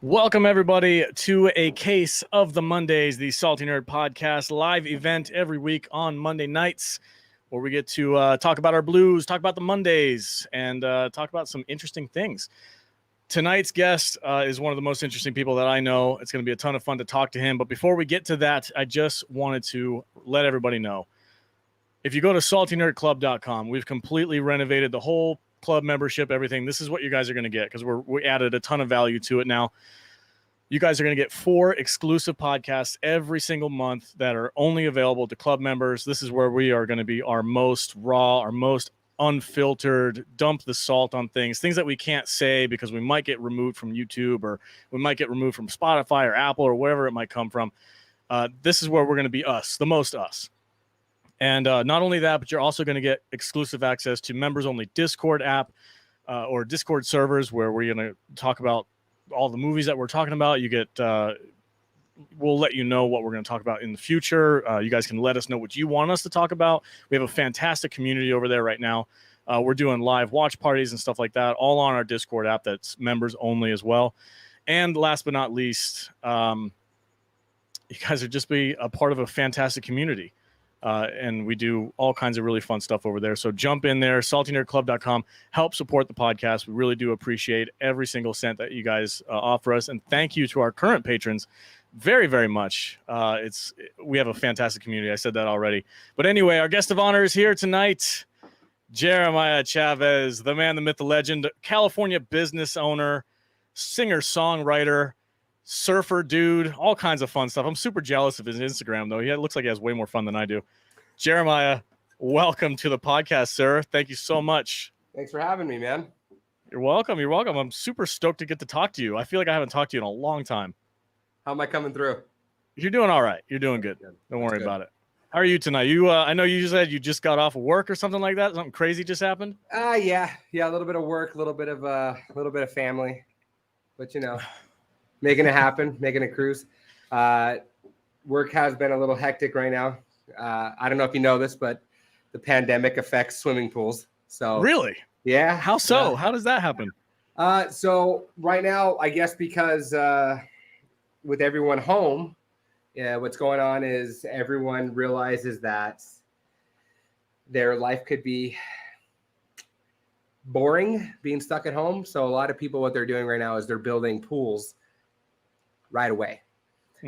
Welcome, everybody, to A Case of the Mondays, the Salty Nerd Podcast live event every week on Monday nights, where we get to talk about our blues, talk about the Mondays, and talk about some interesting things. Tonight's guest is one of the most interesting people that I know. It's going to be a ton of fun to talk to him. But before we get to that, I just wanted to let everybody know. If you go to saltynerdclub.com, we've completely renovated the whole club membership, everything. This is what you guys are going to get because we added a ton of value to it now. You guys are going to get 4 exclusive podcasts every single month that are only available to club members. This is where we are going to be our most raw, our most unfiltered, dump the salt on things that we can't say because we might get removed from YouTube or we might get removed from Spotify or Apple or wherever it might come from. This is where we're going to be us, the most us. And not only that, but you're also going to get exclusive access to members-only Discord app or Discord servers where we're going to talk about all the movies that we're talking about. You get, we'll let you know what we're going to talk about in the future. You guys can let us know what you want us to talk about. We have a fantastic community over there right now. We're doing live watch parties and stuff like that, all on our Discord app that's members only as well. And last but not least, you guys are just be a part of a fantastic community. And we do all kinds of really fun stuff over there. So jump in there, saltynerdclub.com. Help support the podcast. We really do appreciate every single cent that you guys offer us. And thank you to our current patrons very, very much. We have a fantastic community. I said that already. But anyway, our guest of honor is here tonight. Jeremiah Chavez, the man, the myth, the legend, California business owner, singer, songwriter, surfer dude, all kinds of fun stuff. I'm super jealous of his Instagram, though. It looks like he has way more fun than I do. Jeremiah, welcome to the podcast, sir. Thank you so much. Thanks for having me, man. You're welcome. You're welcome. I'm super stoked to get to talk to you. I feel like I haven't talked to you in a long time. How am I coming through? You're doing all right. You're doing good. Don't worry about it. How are you tonight? I know you said you just got off of work or something like that. Something crazy just happened? Yeah. A little bit of work, a little bit of family. But making it happen, making it cruise. Work has been a little hectic right now. I don't know if you know this, but the pandemic affects swimming pools. So really? Yeah. How so? How does that happen? So right now, I guess because with everyone home, what's going on is everyone realizes that their life could be boring being stuck at home. So a lot of people, what they're doing right now is they're building pools right away.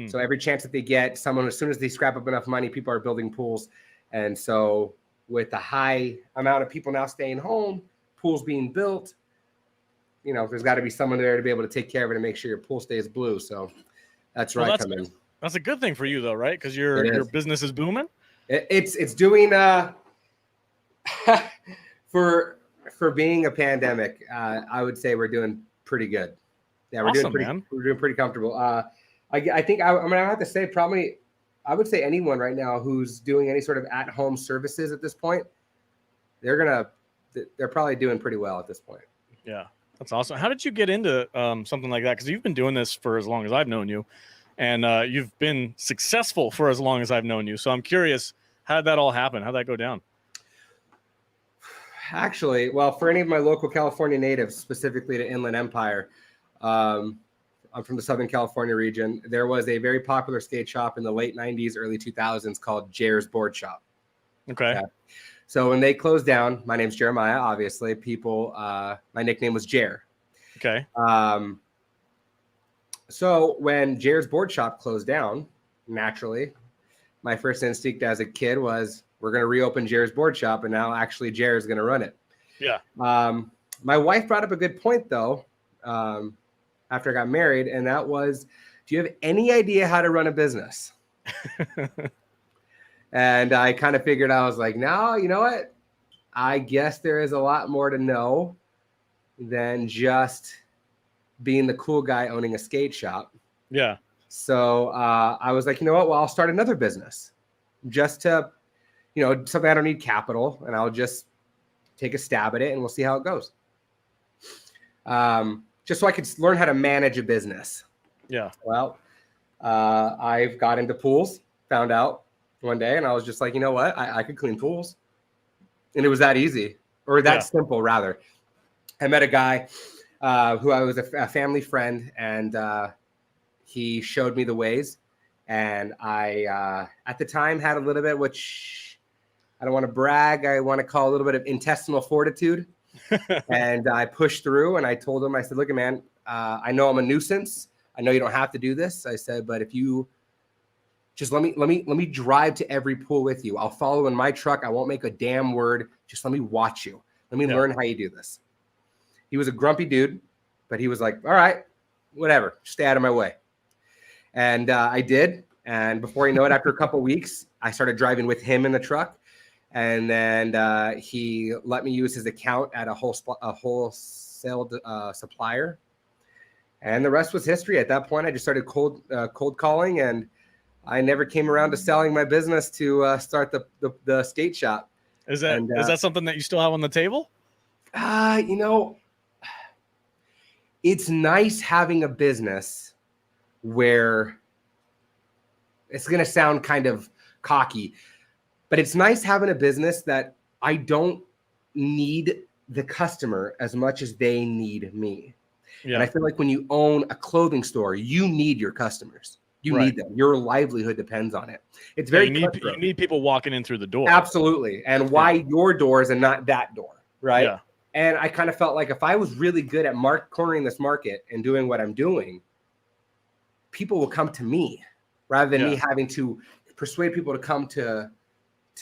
So every chance that they get, as soon as they scrap up enough money, people are building pools. And so with the high amount of people now staying home, pools being built, there's got to be someone there to be able to take care of it and make sure your pool stays blue. So that's right. That's a good thing for you though, right? Because your business is booming. It's doing for being a pandemic. I would say we're doing pretty good. Yeah, we're doing pretty comfortable. I think I'm gonna have to say probably I would say anyone right now who's doing any sort of at-home services at this point, they're probably doing pretty well at this point. Yeah, that's awesome. How did you get into something like that? Because you've been doing this for as long as I've known you, and you've been successful for as long as I've known you. So I'm curious, how did that all happen? How did that go down? Actually, well, for any of my local California natives, specifically to Inland Empire, I'm from the Southern California region. There was a very popular skate shop in the late 90s, early 2000s called Jer's Board Shop. Okay. Yeah. So when they closed down, my name's Jeremiah, obviously. My nickname was Jer. Okay. So when Jer's Board Shop closed down, naturally, my first instinct as a kid was, we're going to reopen Jer's Board Shop, and now actually Jer is going to run it. Yeah. My wife brought up a good point, though, after I got married, and that was, do you have any idea how to run a business? And I kind of figured, I was like, no, you know what? I guess there is a lot more to know than just being the cool guy owning a skate shop. Yeah. So I was like, you know what? Well, I'll start another business just to, something I don't need capital, and I'll just take a stab at it and we'll see how it goes. Just so I could learn how to manage a business. Yeah. Well, I've got into pools, found out one day, and I was just like, you know what? I could clean pools. And it was that easy, or that simple, rather. I met a guy who I was a family friend, and he showed me the ways. And I, at the time, had a little bit, which I don't want to brag, I want to call a little bit of intestinal fortitude. And I pushed through, and I told him, I said, look, man, I know I'm a nuisance. I know you don't have to do this. I said, but if you just let me drive to every pool with you. I'll follow in my truck. I won't make a damn word. Just let me watch you. Let me learn how you do this. He was a grumpy dude, but he was like, all right, whatever, stay out of my way. And I did. And before you know it, after a couple of weeks, I started driving with him in the truck. And then he let me use his account at a wholesale supplier. And the rest was history. At that point, I just started cold calling, and I never came around to selling my business to start the skate shop. Is that something that you still have on the table? You know, it's nice having a business where it's going to sound kind of cocky, but it's nice having a business that I don't need the customer as much as they need me. Yeah. And I feel like when you own a clothing store, you need your customers. You need them. Your livelihood depends on it. It's very you need people walking in through the door. Absolutely. And why your doors and not that door, right? Yeah. And I kind of felt like if I was really good at cornering this market and doing what I'm doing, people will come to me rather than me having to persuade people to come to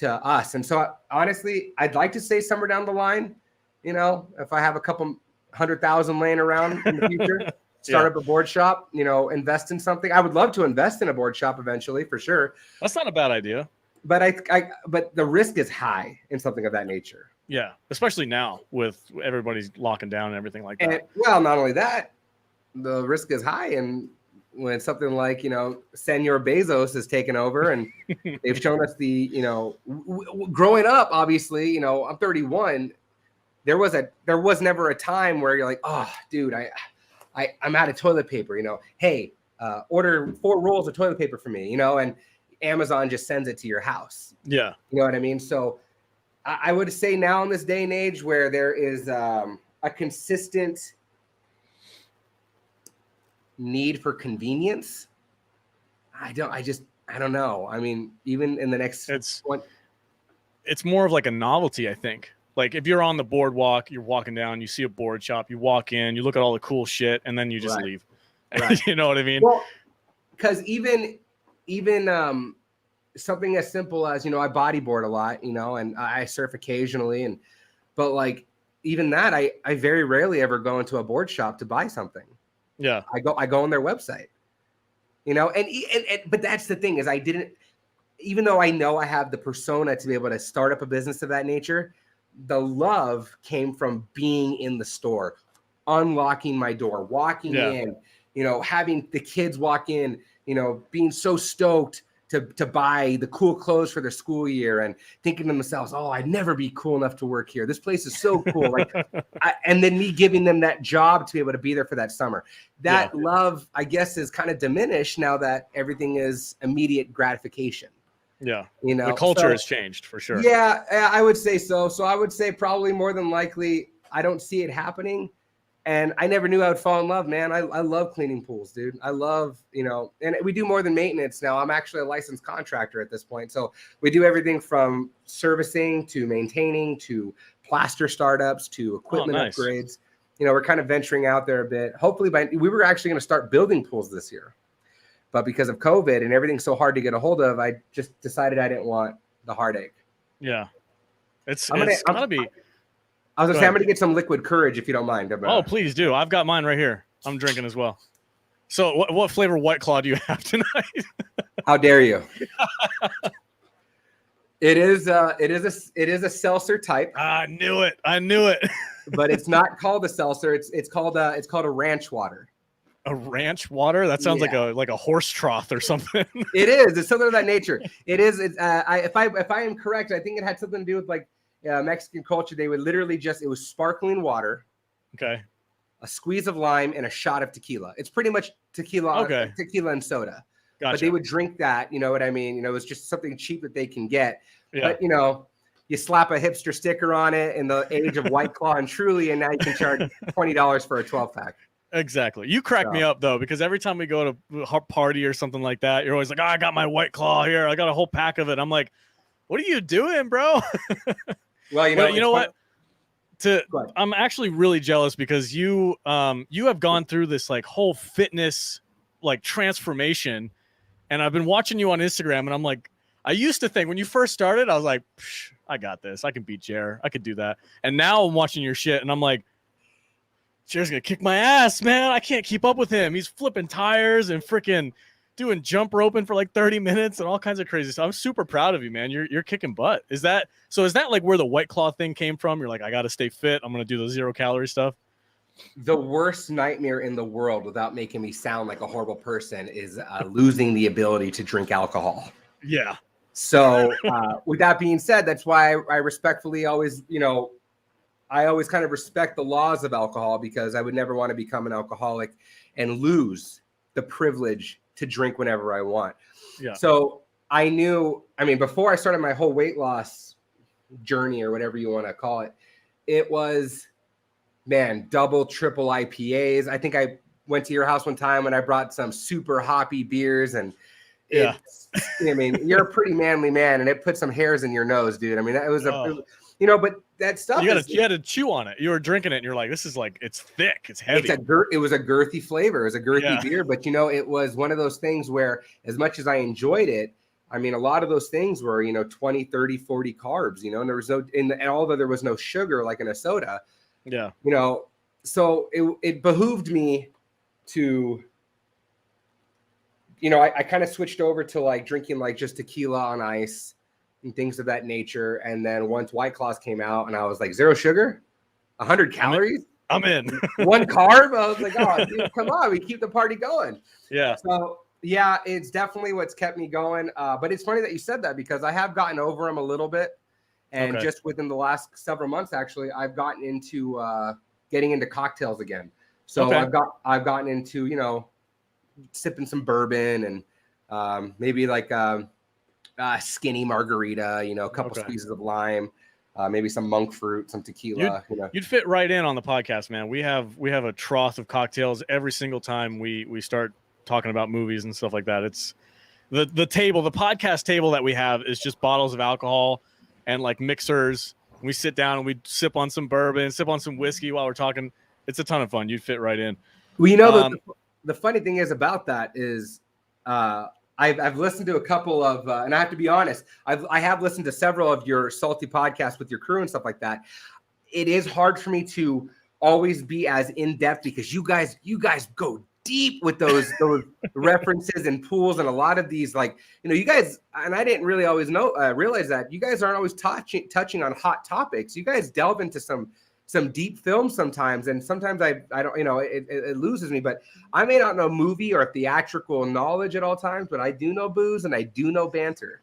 us. And so honestly, I'd like to say somewhere down the line, you know, if I have a couple 100,000 laying around in the future, start up a board shop, you know, invest in something. I would love to invest in a board shop eventually, for sure. That's not a bad idea. But but the risk is high in something of that nature. Yeah, especially now with everybody's locking down and everything like that. And, well, not only that, the risk is high. And when something like, you know, Senor Bezos has taken over, and they've shown us the, you know, growing up, obviously, you know, I'm 31. There was never a time where you're like, oh, dude, I'm out of toilet paper, you know, hey, order 4 rolls of toilet paper for me, you know, and Amazon just sends it to your house. Yeah. You know what I mean? So I would say now in this day and age where there is a consistent need for convenience, I don't know. I mean, even in the next it's more of like a novelty, I think. Like if you're on the boardwalk, you're walking down, you see a board shop, you walk in, you look at all the cool shit, and then you just leave. Right. You know what I mean? Well, because even something as simple as, you know, I bodyboard a lot, you know, and I surf occasionally, but like even that, I very rarely ever go into a board shop to buy something. Yeah, I go on their website, you know, and but that's the thing is even though I know I have the persona to be able to start up a business of that nature, the love came from being in the store, unlocking my door, walking in, you know, having the kids walk in, you know, being so stoked to buy the cool clothes for their school year and thinking to themselves, oh, I'd never be cool enough to work here. This place is so cool. Like, and then me giving them that job to be able to be there for that summer. That love, I guess, is kind of diminished now that everything is immediate gratification. Yeah. You know, the culture has changed for sure. Yeah, I would say so. So I would say probably more than likely, I don't see it happening. And I never knew I would fall in love, man. I love cleaning pools, dude. I love, you know, and we do more than maintenance now. I'm actually a licensed contractor at this point. So we do everything from servicing to maintaining to plaster startups to equipment upgrades. You know, we're kind of venturing out there a bit. Hopefully we were actually going to start building pools this year. But because of COVID and everything's so hard to get a hold of, I just decided I didn't want the heartache. Yeah. It's gotta be. I was going to say, I'm going to get some liquid courage if you don't mind. Oh, please do. I've got mine right here. I'm drinking as well. So what flavor White Claw do you have tonight? How dare you? It is a seltzer type. I knew it. But it's not called a seltzer. It's called a ranch water. A ranch water? That sounds like a horse trough or something. It is. It's something of that nature. It is. If I am correct, I think it had something to do with like Mexican culture. They would literally it was sparkling water. Okay. A squeeze of lime and a shot of tequila. It's pretty much tequila and soda. Gotcha. But they would drink that. You know what I mean? You know, it's just something cheap that they can get. Yeah. But you know, you slap a hipster sticker on it in the age of White Claw and Truly, and now you can charge $20 for a 12-pack. Exactly. You crack me up though, because every time we go to a party or something like that, you're always like, oh, I got my White Claw here. I got a whole pack of it. I'm like, what are you doing, bro? Well, you know what? I'm actually really jealous because you have gone through this like whole fitness like transformation, and I've been watching you on Instagram, and I'm like, I used to think when you first started, I was like, I got this. I can beat Jer. I could do that. And now I'm watching your shit, and I'm like, Jer's gonna kick my ass, man. I can't keep up with him. He's flipping tires and freaking doing jump roping for like 30 minutes and all kinds of crazy stuff. I'm super proud of you, man. You're kicking butt. Is that like where the White Claw thing came from? You're like, I got to stay fit. I'm going to do the 0 calorie stuff. The worst nightmare in the world, without making me sound like a horrible person, is losing the ability to drink alcohol. Yeah. So with that being said, that's why I respectfully always, I always kind of respect the laws of alcohol, because I would never want to become an alcoholic and lose the privilege to drink whenever I want. Yeah. So I knew, before I started my whole weight loss journey, or whatever you want to call it, it was, man, double, triple IPAs. I think I went to your house one time when I brought some super hoppy beers, and you're a pretty manly man, and it put some hairs in your nose, dude. It was but that stuff. You had to chew on it. You were drinking it, and you're like, "This is like, it's thick, it's heavy." It was a girthy flavor. It was a girthy beer, but it was one of those things where, as much as I enjoyed it, a lot of those things were 20, 30, 40 carbs. And there was and although there was no sugar like in a soda, so it behooved me to. I kind of switched over to like drinking like just tequila on ice and things of that nature. And then once White Claws came out, and I was like, 0 sugar, 100 calories. I'm in. 1 carb. I was like, oh, dude, come on, we keep the party going. Yeah. So yeah, it's definitely what's kept me going. But it's funny that you said that, because I have gotten over them a little bit. And just within the last several months, actually, I've gotten into getting into cocktails again. So I've gotten into, sipping some bourbon, and maybe like skinny margarita, a couple squeezes of lime, maybe some monk fruit, some tequila. You'd fit right in on the podcast, man. We have a trough of cocktails every single time we start talking about movies and stuff like that. It's the podcast table that we have is just bottles of alcohol and like mixers. We sit down and we sip on some bourbon, sip on some whiskey while we're talking. It's a ton of fun. You'd fit right in. Well, the funny thing is about that is I've listened to a couple of, and I have to be honest, I have listened to several of your salty podcasts with your crew and stuff like that. It is hard for me to always be as in depth, because you guys go deep with those references and pools, and a lot of these, like, you guys, and I didn't really always realize that you guys aren't always touching on hot topics. You guys delve into some deep films sometimes, and sometimes I don't, it loses me, but I may not know movie or theatrical knowledge at all times, but I do know booze and I do know banter.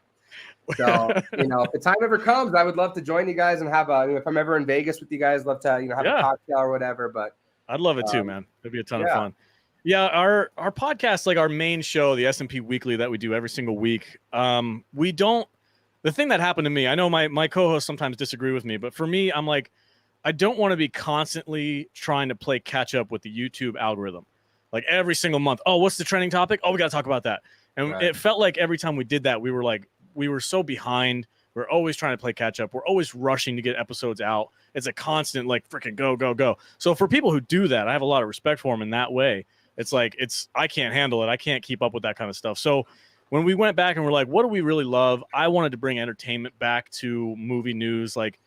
So, if the time ever comes, I would love to join you guys and have if I'm ever in Vegas with you guys, love to, have a cocktail or whatever, but I'd love it too, man. It'd be a ton of fun. Yeah. Our podcast, like our main show, the S&P Weekly that we do every single week. The thing that happened to me, I know my co-hosts sometimes disagree with me, but for me, I'm like, I don't want to be constantly trying to play catch up with the YouTube algorithm. Like every single month, oh, what's the trending topic? Oh, we got to talk about that. And it felt like every time we did that, we were so behind. We're always trying to play catch up. We're always rushing to get episodes out. It's a constant like freaking go, go, go. So for people who do that, I have a lot of respect for them in that way. It's like, I can't handle it. I can't keep up with that kind of stuff. So when we went back and we're like, what do we really love? I wanted to bring entertainment back to movie news. Like,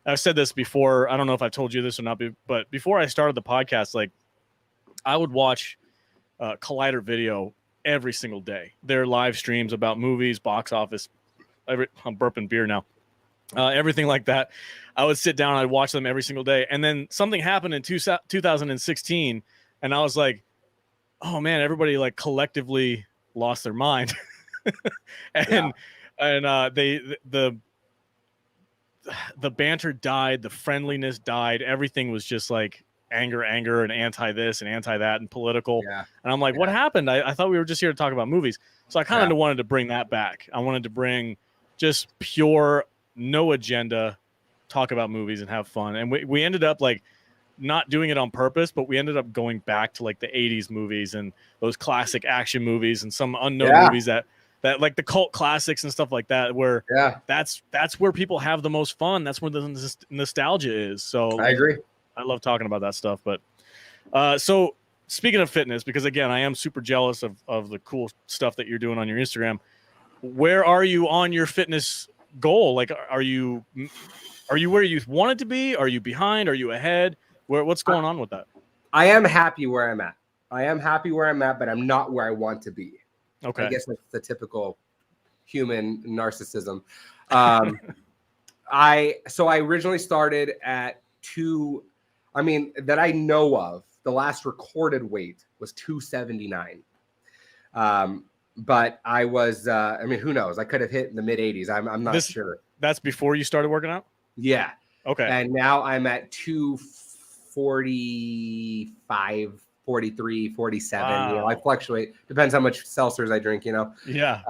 I've said this before. I don't know if I've told you this or not, but before I started the podcast, like I would watch Collider Video every single day. Their live streams about movies, box office. I'm burping beer now. Everything like that. I would sit down. I'd watch them every single day. And then something happened in 2016, and I was like, oh man, everybody like collectively lost their mind, and the banter died, the friendliness died, everything was just like anger, and anti this and anti that and political. Yeah. And I'm like, what happened? I thought we were just here to talk about movies. So I kind of wanted to bring that back. I wanted to bring just pure no agenda, talk about movies and have fun. And we ended up like not doing it on purpose, but we ended up going back to like the 80s movies and those classic action movies and some unknown movies that like the cult classics and stuff like that, where that's where people have the most fun. That's where the nostalgia is. So I agree. I love talking about that stuff. But so speaking of fitness, because again, I am super jealous of the cool stuff that you're doing on your Instagram. Where are you on your fitness goal? Like, are you where you wanted to be? Are you behind? Are you ahead? What's going on with that? I am happy where I'm at. But I'm not where I want to be. Okay. I guess that's the typical human narcissism. I originally started at that I know of, the last recorded weight was 279. But I was, who knows? I could have hit in the mid 80s. I'm not sure. That's before you started working out? Yeah. Okay. And now I'm at 245, 43, 47. Wow. I fluctuate. Depends how much seltzers I drink, Yeah.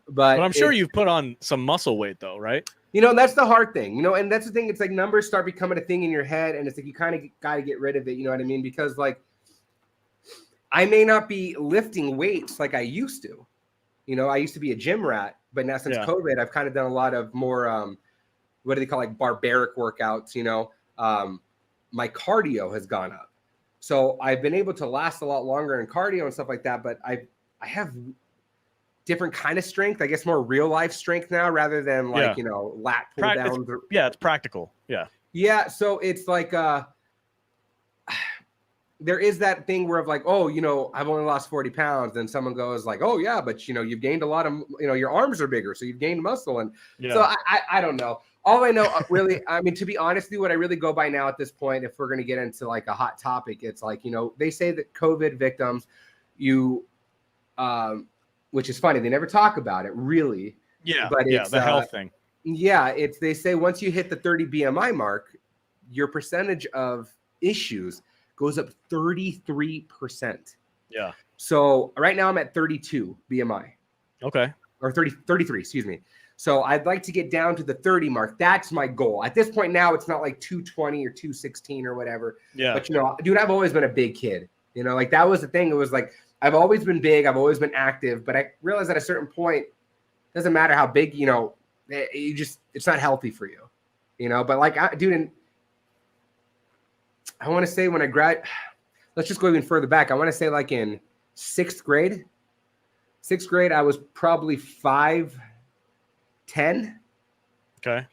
But I'm sure you've put on some muscle weight though, right? That's the hard thing, and that's the thing. It's like numbers start becoming a thing in your head, and it's like you kind of got to get rid of it. You know what I mean? Because like I may not be lifting weights like I used to. I used to be a gym rat, but now since COVID, I've kind of done a lot of more, what do they call, like barbaric workouts, my cardio has gone up. So I've been able to last a lot longer in cardio and stuff like that, but I have different kind of strength, I guess more real life strength now rather than like, lat pull downs. It's practical. Yeah. Yeah. So it's like, there is that thing where of like, oh, I've only lost 40 pounds. Then someone goes like, oh yeah, but you've gained a lot of, your arms are bigger. So you've gained muscle. And so I don't know. All I know really, to be honest with you, what I really go by now at this point, if we're going to get into like a hot topic, it's like, they say that COVID victims, which is funny. They never talk about it really. Yeah. But it's the health thing. Yeah. They say once you hit the 30 BMI mark, your percentage of issues goes up 33%. Yeah. So right now I'm at 32 BMI. Okay. Or 33, excuse me. So I'd like to get down to the 30 mark. That's my goal. At this point now, it's not like 220 or 216 or whatever. Yeah. But, dude, I've always been a big kid. Like that was the thing. It was like, I've always been big. I've always been active. But I realized at a certain point, it doesn't matter how big, it's not healthy for you. But like, dude, I want to say when let's just go even further back. I want to say like in sixth grade, I was probably 5'10". Okay.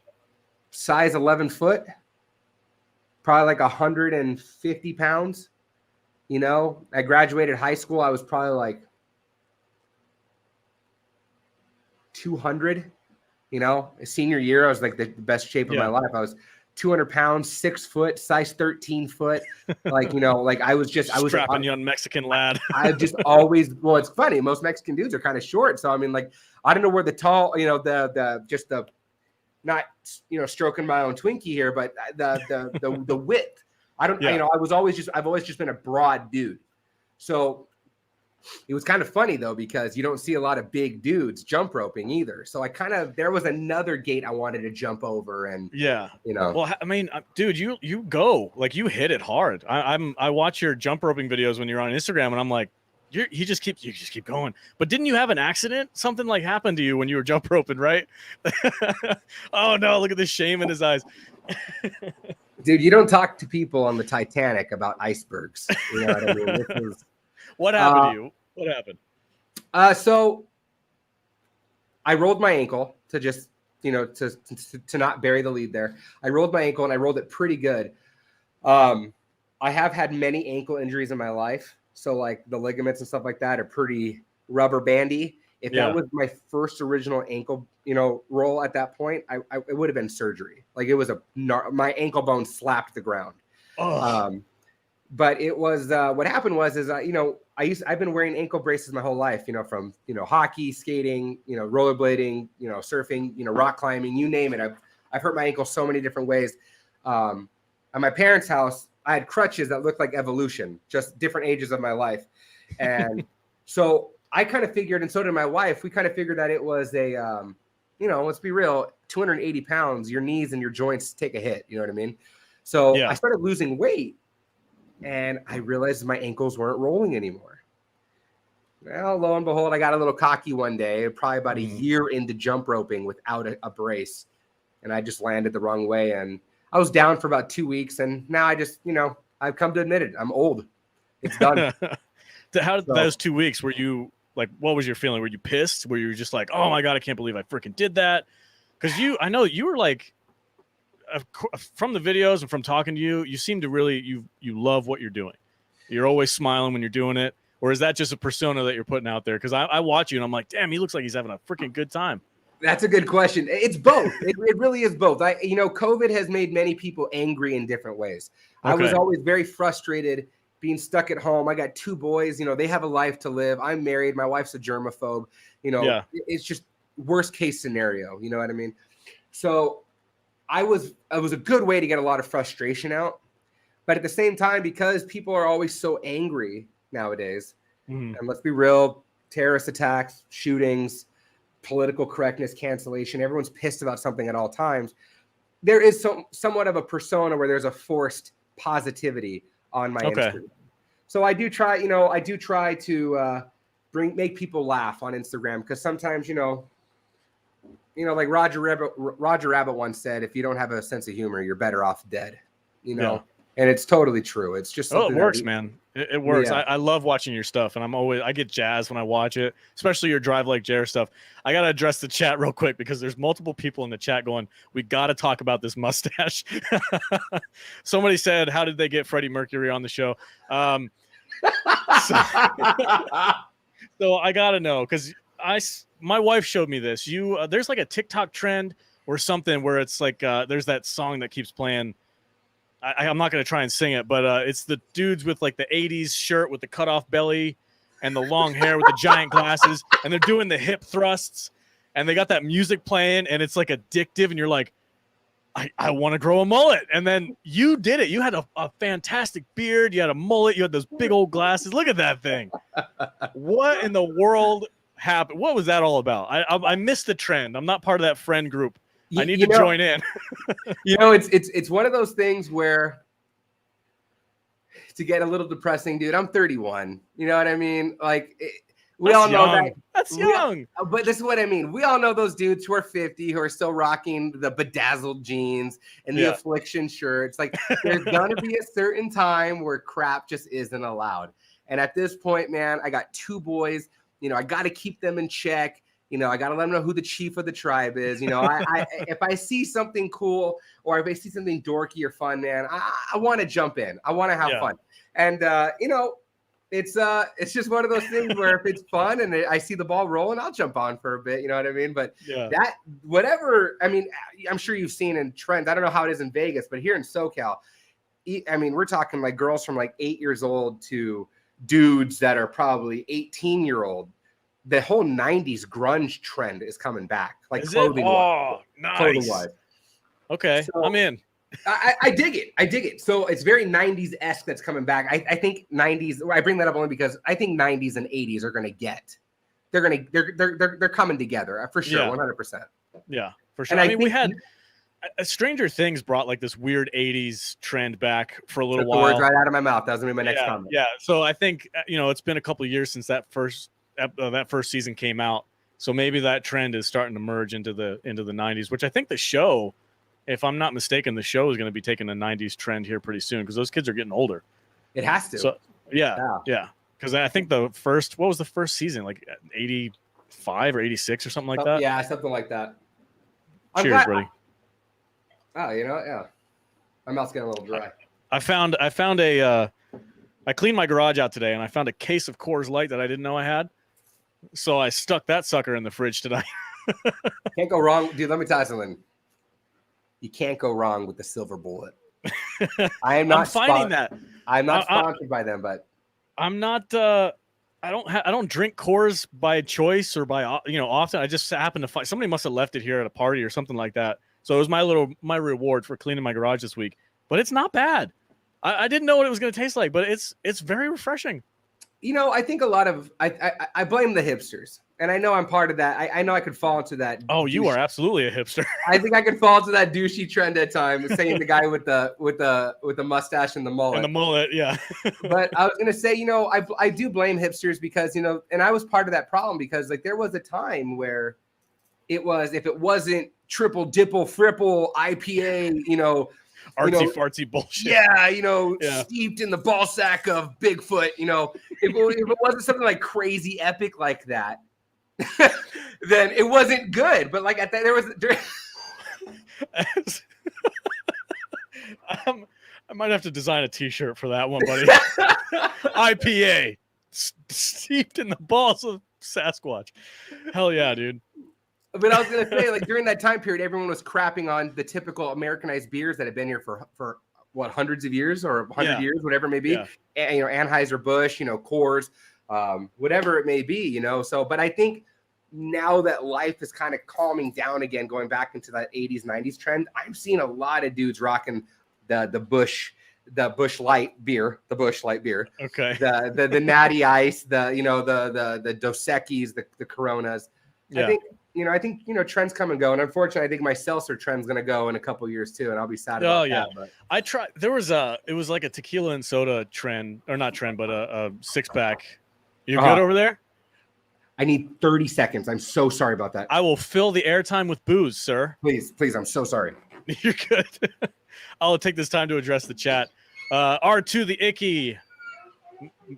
Size 11 foot, probably like 150 pounds. I graduated high school. I was probably like 200, senior year. I was like the best shape of my life. I was 200 pounds, 6 foot, size 13 foot. Like, I was strapping young Mexican lad. I've just always, well, it's funny. Most Mexican dudes are kind of short. So, like, I don't know where the tall, not, stroking my own Twinkie here, but the width, I don't, I've always just been a broad dude. So it was kind of funny though, because you don't see a lot of big dudes jump roping either. So there was another gate I wanted to jump over and well, dude, you go, like you hit it hard. I watch your jump roping videos when you're on Instagram and I'm like, you just keep going. But didn't you have an accident? Something like happened to you when you were jump roping, right? Oh no, look at the shame in his eyes. Dude, you don't talk to people on the Titanic about icebergs. You know what I mean? What happened to you? What happened? So I rolled my ankle to just, to not bury the lead there. I rolled my ankle and I rolled it pretty good. I have had many ankle injuries in my life. So like the ligaments and stuff like that are pretty rubber bandy. If that was my first original ankle, roll at that point, it would have been surgery. Like it was my ankle bone slapped the ground. Oh. But it was what happened was I've been wearing ankle braces my whole life, from hockey, skating, rollerblading, surfing, rock climbing, you name it. I've hurt my ankle so many different ways. At my parents' house, I had crutches that looked like evolution, just different ages of my life, and so I kind of figured, and so did my wife. We kind of figured that it was let's be real, 280 pounds, your knees and your joints take a hit. You know what I mean? So I started losing weight and I realized my ankles weren't rolling anymore. Well, lo and behold, I got a little cocky one day, probably about a year into jump roping without a brace. And I just landed the wrong way. And I was down for about 2 weeks. And now I just, I've come to admit it. I'm old. It's done. Those 2 weeks, were you like, what was your feeling? Were you pissed? Were you just like, oh my God, I can't believe I freaking did that? Because I know you were like, from the videos and from talking to you, you seem to really, you love what you're doing. You're always smiling when you're doing it. Or is that just a persona that you're putting out there? Because I watch you and I'm like, damn, he looks like he's having a freaking good time. That's a good question. It's both. It really is both. COVID has made many people angry in different ways. Okay. I was always very frustrated being stuck at home. I got 2 boys, they have a life to live. I'm married. My wife's a germaphobe. It's just worst case scenario. You know what I mean? So it was a good way to get a lot of frustration out. But at the same time, because people are always so angry nowadays, and let's be real, terrorist attacks, shootings, political correctness, cancellation, everyone's pissed about something at all times. There is somewhat of a persona where there's a forced positivity on my Instagram. So I do try to make people laugh on Instagram, because sometimes, like Roger Rabbit once said, if you don't have a sense of humor, you're better off dead, and it's totally true. It's just something it works, man. It works. Yeah. I love watching your stuff, and I get jazzed when I watch it, especially your Drive Like Jer stuff. I got to address the chat real quick because there's multiple people in the chat going, we got to talk about this mustache. Somebody said, how did they get Freddie Mercury on the show? So I got to know, because my wife showed me this. There's like a TikTok trend or something where it's like there's that song that keeps playing. I'm not going to try and sing it, but it's the dudes with like the 80s shirt with the cutoff belly and the long hair with the giant glasses, and they're doing the hip thrusts, and they got that music playing, and it's like addictive, and you're like, I want to grow a mullet. And then you did it. You had a fantastic beard. You had a mullet. You had those big old glasses. Look at that thing. What in the world happened? What was that all about? I missed the trend. I'm not part of that friend group. I need to join in. It's one of those things where, to get a little depressing, dude, I'm 31. You know what I mean? Like, we all know that. That's young. But this is what I mean. We all know those dudes who are 50 who are still rocking the bedazzled jeans and the affliction shirts. Like, there's going to be a certain time where crap just isn't allowed. And at this point, man, I got 2 boys. I got to keep them in check. I got to let them know who the chief of the tribe is. If I see something cool or if I see something dorky or fun, man, I want to jump in. I want to have fun. And, it's just one of those things where if it's fun and I see the ball rolling, I'll jump on for a bit. You know what I mean? But I'm sure you've seen in trends. I don't know how it is in Vegas, but here in SoCal, we're talking like girls from like 8 years old to dudes that are probably 18-year-old. The whole 90s grunge trend is coming back, like clothing. Oh, nice. Clothing-wise. Okay, so I'm in. I dig it. So it's very 90s-esque that's coming back. I think 90s. I bring that up only because I think 90s and 80s are they're coming together for sure, 100%. Yeah, for sure. And we had Stranger Things brought like this weird 80s trend back for a little while. The words right out of my mouth. That was gonna be my next comment. Yeah. So I think it's been a couple of years since that first season came out, so maybe that trend is starting to merge into the 90s, which I think the show, if I'm not mistaken, the show is going to be taking a 90s trend here pretty soon, because those kids are getting older. It has to. So yeah, because I think what was the first season, like 85 or 86 or something like that? Yeah, something like that. Cheers, buddy. Yeah, my mouth's getting a little dry. I cleaned my garage out today, and I found a case of Coors Light that I didn't know I had. So I stuck that sucker in the fridge today. Can't go wrong. Dude, let me tell you something. You can't go wrong with the Silver Bullet. I'm finding that. I'm not sponsored by them, but I'm not I don't drink Coors by choice or by often. I just happen to find somebody must have left it here at a party or something like that. So it was my reward for cleaning my garage this week. But it's not bad. I didn't know what it was going to taste like, but it's very refreshing. I think a lot of I blame the hipsters. and I know I'm part of that. I know I could fall into that. Oh, you are absolutely a hipster. I think I could fall into that douchey trend at times, saying the guy with the mustache and the mullet. And the mullet, yeah. But I was gonna say, I do blame hipsters because, and I was part of that problem because like there was a time where it was, if it wasn't triple dipple fripple IPA, artsy fartsy bullshit. Yeah, steeped in the ball sack of Bigfoot. If it wasn't something like crazy epic like that, then it wasn't good. But like at that, there was. I might have to design a T-shirt for that one, buddy. IPA, steeped in the balls of Sasquatch. Hell yeah, dude. But I was gonna say, like during that time period, everyone was crapping on the typical Americanized beers that had been here for what, hundreds of years or 100 years, whatever it may be. Yeah. And, Anheuser-Busch, Coors, whatever it may be, So, but I think now that life is kind of calming down again, going back into that 80s, 90s trend, I'm seeing a lot of dudes rocking the Busch Light beer, Okay. The Natty Ice, the Dos Equis, the Coronas. Yeah. I think trends come and go, and unfortunately, I think my seltzer trend's gonna go in a couple of years too, and I'll be sad about that. But I tried. It was like a tequila and soda trend, or not trend, but a 6-pack. You good over there? I need 30 seconds. I'm so sorry about that. I will fill the airtime with booze, sir. Please. I'm so sorry. You're good. I'll take this time to address the chat. R2 the Icky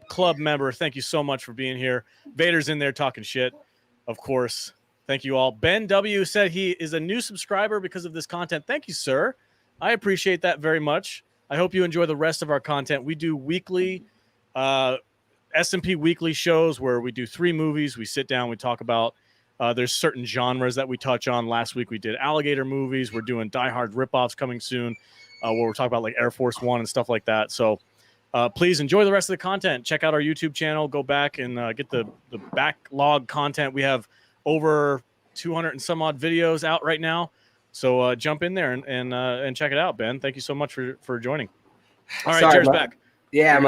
club member, thank you so much for being here. Vader's in there talking shit, of course. Thank you all. Ben W said he is a new subscriber because of this content. Thank you, sir. I appreciate that very much. I hope you enjoy the rest of our content. We do weekly S&P weekly shows where we do 3 movies. We sit down, we talk about there's certain genres that we touch on. Last week we did alligator movies. We're doing Die Hard ripoffs coming soon, where we're talking about like Air Force One and stuff like that. So please enjoy the rest of the content. Check out our YouTube channel. Go back and get the backlog content. We have over 200 and some odd videos out right now. So jump in there and check it out, Ben. Thank you so much for joining. All right, Jared's back. Yeah,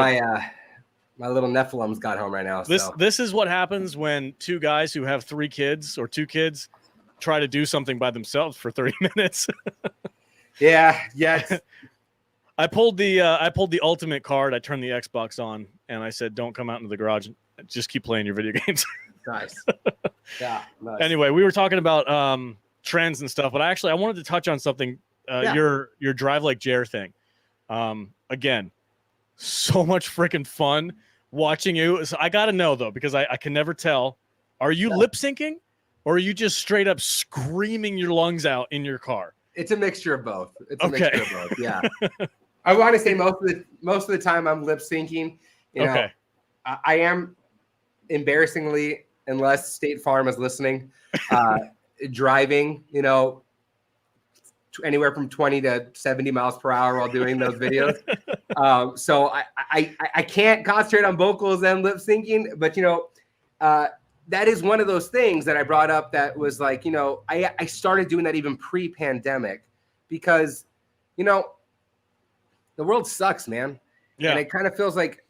my little Nephilim's got home right now. This is what happens when 2 guys who have 3 kids or 2 kids try to do something by themselves for 30 minutes. Yeah. I pulled the ultimate card. I turned the Xbox on and I said, "Don't come out into the garage. Just keep playing your video games." Nice. Yeah. Nice. Anyway, we were talking about trends and stuff, but I wanted to touch on something. Your Drive Like Jer thing. Again, so much freaking fun watching you. So I got to know though, because I can never tell. Are you lip syncing, or are you just straight up screaming your lungs out in your car? It's a mixture of both. Yeah. I want to say most of the time I'm lip syncing. I am embarrassingly, unless State Farm is listening, driving, anywhere from 20 to 70 miles per hour while doing those videos. So I can't concentrate on vocals and lip syncing, but that is one of those things that I brought up that was like, I started doing that even pre-pandemic because, the world sucks, man. Yeah. And it kind of feels like,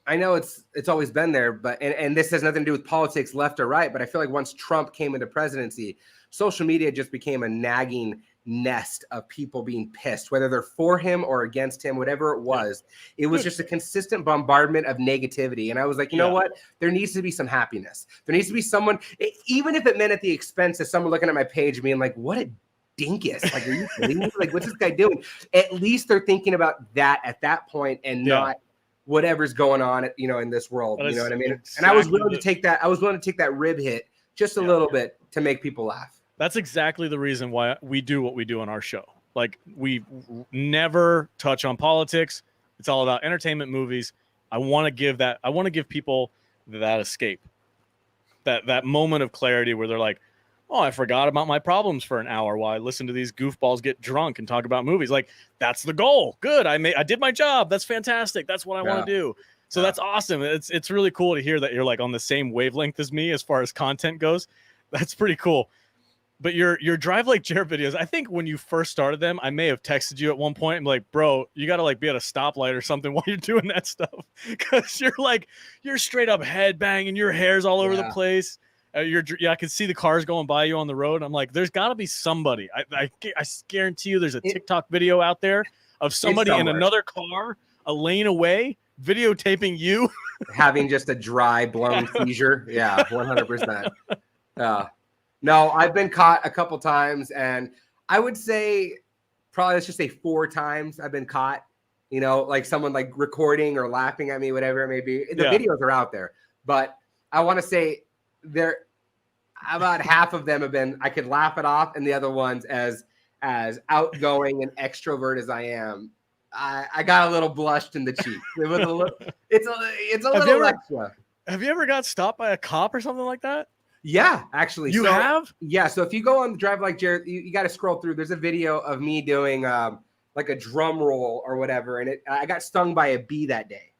I know it's always been there, but and this has nothing to do with politics, left or right, but I feel like once Trump came into presidency, social media just became a nagging nest of people being pissed, whether they're for him or against him, whatever it was. It was just a consistent bombardment of negativity. And I was like, you know what? There needs to be some happiness. There needs to be someone, even if it meant at the expense of someone looking at my page being like, what a dinkus. Like, are you kidding me? Like, what's this guy doing? At least they're thinking about that at that point and not whatever's going on, in this world. You know what I mean? Exactly. And I was willing to take that. I was willing to take that rib hit just a little bit to make people laugh. That's exactly the reason why we do what we do on our show. Like, we never touch on politics. It's all about entertainment, movies. I want to give people that escape, that moment of clarity where they're like, oh, I forgot about my problems for an hour while I listen to these goofballs get drunk and talk about movies. Like, that's the goal. Good. I did my job. That's fantastic. That's what I want to do. So that's awesome. It's really cool to hear that you're like on the same wavelength as me as far as content goes. That's pretty cool. But your Drive Like Jer videos, I think when you first started them, I may have texted you at one point and like, bro, you got to like be at a stoplight or something while you're doing that stuff. Because you're straight up headbanging, your hair's all over the place. I can see the cars going by you on the road. I'm like, there's got to be somebody. I guarantee you, there's a TikTok video out there of somebody in another car a lane away videotaping you having just a dry blown seizure. Yeah, 100%. No, I've been caught a couple times, and I would say probably let's just say 4 times I've been caught. Like someone like recording or laughing at me, whatever it may be. The videos are out there, but I want to say about half of them have been, I could laugh it off, and the other ones, as outgoing and extrovert as I am, I got a little blushed in the cheek. It was a little, it's a little extra. Have you ever got stopped by a cop or something like that? Yeah, actually. You have? Yeah. So if you go on Drive Like Jared, you got to scroll through. There's a video of me doing like a drum roll or whatever, and I got stung by a bee that day.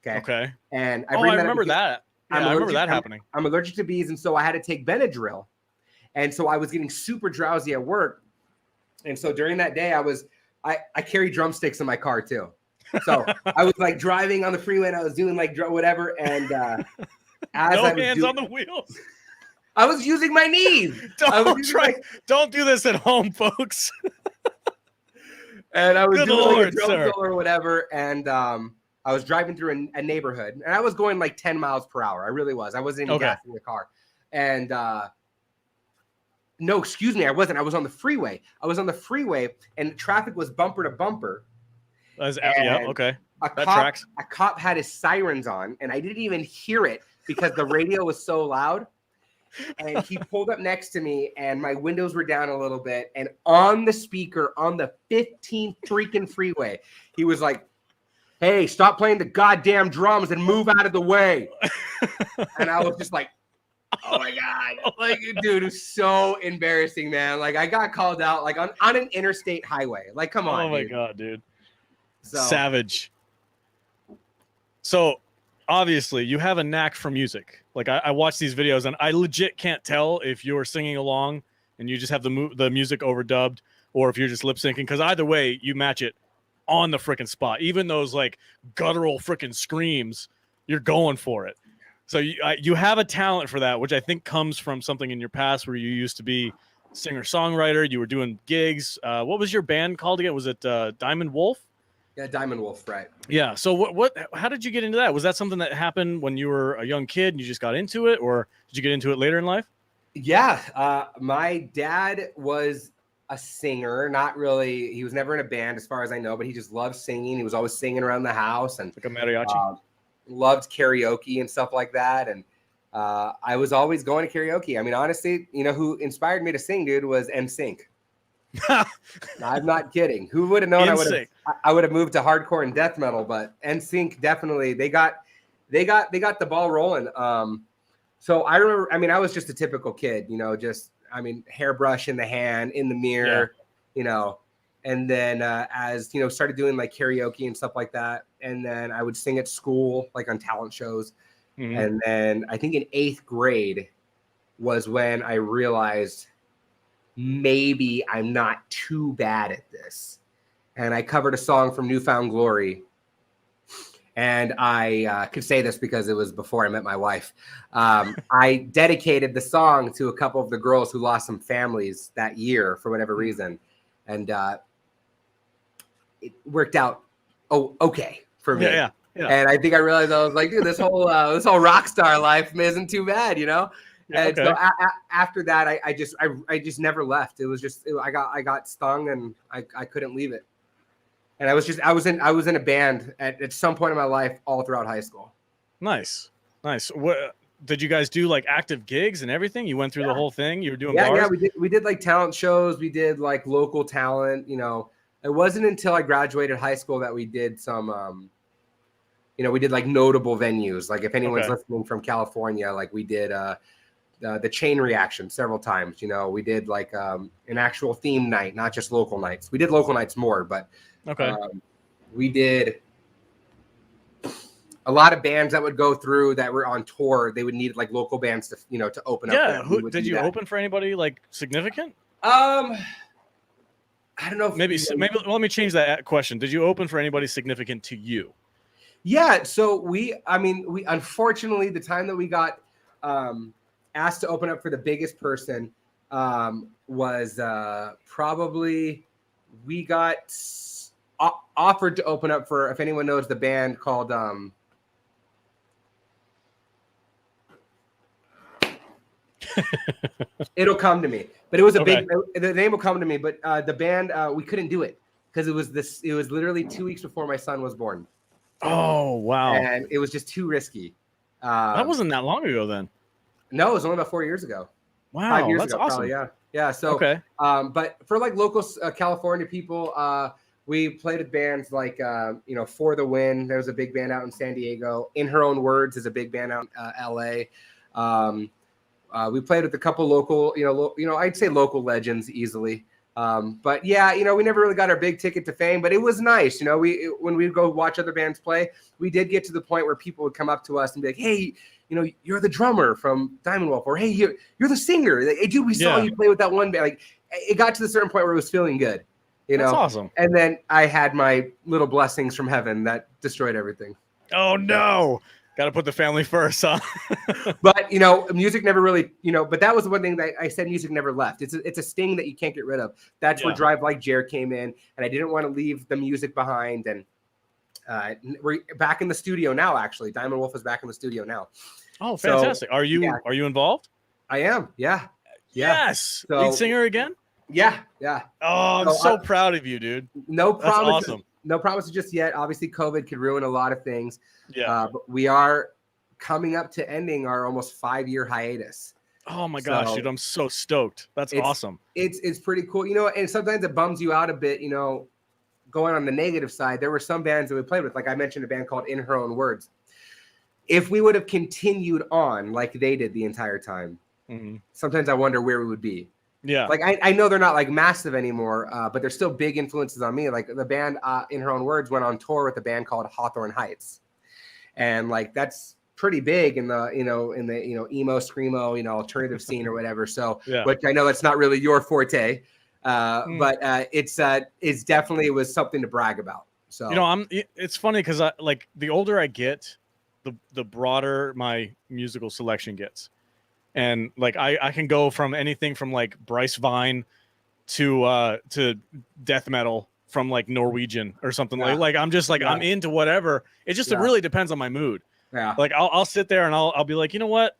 Okay. And I remember that. Yeah, I remember that happening. I'm allergic to bees, and so I had to take Benadryl, and so I was getting super drowsy at work, and so during that day I carry drumsticks in my car too. So I was like driving on the freeway, and I was doing like whatever, and as no hands on the wheels. I was using my knees. Don't do this at home, folks. And I was doing like a drum fill or whatever, and I was driving through a neighborhood, and I was going like 10 miles per hour. I really was. I wasn't even gassing the car. And no, excuse me, I wasn't. I was on the freeway. And traffic was bumper to bumper. Okay. A cop had his sirens on, and I didn't even hear it because the radio was so loud. And he pulled up next to me, and my windows were down a little bit. And on the speaker on the 15th freaking freeway, he was like, "Hey, stop playing the goddamn drums and move out of the way." And I was just like, oh my God. Like, dude, it was so embarrassing, man. Like, I got called out like on an interstate highway. Like, come on. Oh my God, dude. Savage. So obviously you have a knack for music. Like I watch these videos, and I legit can't tell if you're singing along and you just have the music overdubbed, or if you're just lip syncing, because either way you match it on the freaking spot. Even those like guttural freaking screams, you're going for it. So you have a talent for that, which I think comes from something in your past where you used to be singer-songwriter. You were doing gigs. What was your band called again? Was it Diamond Wolf? Yeah, Diamond Wolf, right. Yeah. So how did you get into that? Was that something that happened when you were a young kid and you just got into it, or did you get into it later in life? Yeah. My dad was a singer, not really. He was never in a band as far as I know, but he just loved singing. He was always singing around the house, and like a mariachi. Loved karaoke and stuff like that. And I was always going to karaoke. I mean, honestly, who inspired me to sing, dude, was NSYNC. I'm not kidding. Who would have known I would have moved to hardcore and death metal, but NSYNC definitely they got the ball rolling. So I remember, I mean, I was just a typical kid, hairbrush in the hand, in the mirror, and then as started doing like karaoke and stuff like that, and then I would sing at school, like on talent shows. Mm-hmm. And then I think in 8th grade was when I realized maybe I'm not too bad at this. And I covered a song from New Found Glory. And I could say this because it was before I met my wife. I dedicated the song to a couple of the girls who lost some families that year for whatever reason. And it worked out okay for me. Yeah. And I think I realized, I was like, dude, this whole rock star life isn't too bad, Yeah, and so after that, I just never left. It was just I got stung, and I couldn't leave it. And I was in a band at some point in my life all throughout high school. Nice. What did you guys do, like active gigs and everything? You went through the whole thing. You were doing bars? Yeah. We did like talent shows. We did like local talent. It wasn't until I graduated high school that we did some. We did like notable venues. Like if anyone's listening from California, like we did the Chain Reaction several times. We did like an actual theme night, not just local nights. We did local nights more, but we did a lot of bands that would go through that were on tour. They would need like local bands to to open up. Yeah, did you open for anybody like significant? I don't know. Maybe let me change that question. Did you open for anybody significant to you? Yeah, so we unfortunately, the time that we got asked to open up for the biggest person was probably we got offered to open up for, if anyone knows the band called It'll Come to Me, but it was a big, the name will come to me, but the band, we couldn't do it because it was literally 2 weeks before my son was born. Oh, wow. And it was just too risky. That wasn't that long ago then. No, it was only about 4 years ago. Wow, 5 years that's ago, awesome. probably, yeah. So, but for like local California people, we played with bands like, For the Win. There was a big band out in San Diego. In Her Own Words is a big band out in LA. We played with a couple local, I'd say local legends easily. But yeah, we never really got our big ticket to fame, but it was nice. When we go watch other bands play, we did get to the point where people would come up to us and be like, hey, you're the drummer from Diamond Wolf, or hey, you're the singer. Like, hey, dude, we saw you play with that one band. Like, it got to the certain point where it was feeling good. That's awesome. And then I had my little blessings from heaven that destroyed everything. Oh no. Got to put the family first, huh? But, music never really, but that was the one thing that I said music never left. It's a sting that you can't get rid of. That's where Drive Like Jer came in, and I didn't want to leave the music behind. And we're back in the studio now, actually. Diamond Wolf is back in the studio now. Oh, fantastic. So, are you involved? I am, yeah. Yes. So, lead singer again? Yeah. Oh, I'm so proud of you, dude. No promises. That's awesome. No promises just yet. Obviously, COVID could ruin a lot of things. Yeah. But we are coming up to ending our almost 5-year hiatus. Oh my gosh, dude, I'm so stoked. That's awesome. It's pretty cool. And sometimes it bums you out a bit, going on the negative side. There were some bands that we played with, like I mentioned a band called In Her Own Words. If we would have continued on like they did the entire time, sometimes I wonder where we would be. Yeah. Like I know they're not like massive anymore, but they're still big influences on me. Like the band In Her Own Words went on tour with a band called Hawthorne Heights. And like that's pretty big in the emo screamo alternative scene or whatever. So which I know that's not really your forte, but it's definitely was something to brag about. So it's funny because like the older I get, the broader my musical selection gets, and like I can go from anything from like Bryce Vine to death metal. From like Norwegian or something like I'm just like I'm into whatever. It just it really depends on my mood. Yeah. Like I'll sit there and I'll be like, you know what?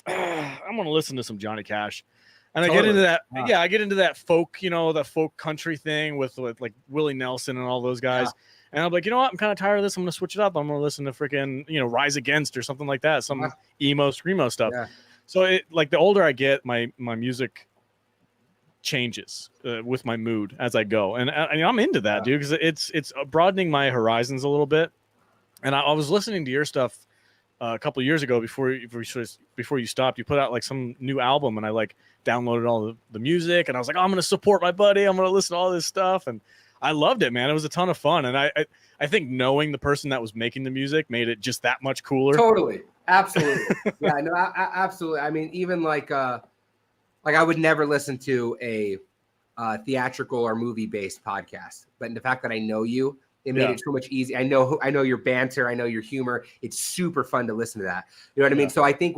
I'm gonna listen to some Johnny Cash. And I get into that, I get into that folk, the folk country thing with like Willie Nelson and all those guys. And I'm like, you know what? I'm kind of tired of this. I'm gonna switch it up. I'm gonna listen to freaking, Rise Against or something like that. Some emo screamo stuff. Yeah. So it like the older I get, my music changes with my mood as I go, and I'm into that, dude, because it's broadening my horizons a little bit. And I was listening to your stuff a couple of years ago before you stopped. You put out like some new album, and I like downloaded all the music, and I was like, oh, I'm gonna support my buddy. I'm gonna listen to all this stuff, and I loved it, man. It was a ton of fun, and I think knowing the person that was making the music made it just that much cooler. Totally, absolutely, yeah, no, absolutely. I mean, even like I would never listen to a theatrical or movie-based podcast, but the fact that I know you, it made it so much easier. I know your banter, I know your humor. It's super fun to listen to that. You know what I mean? So I think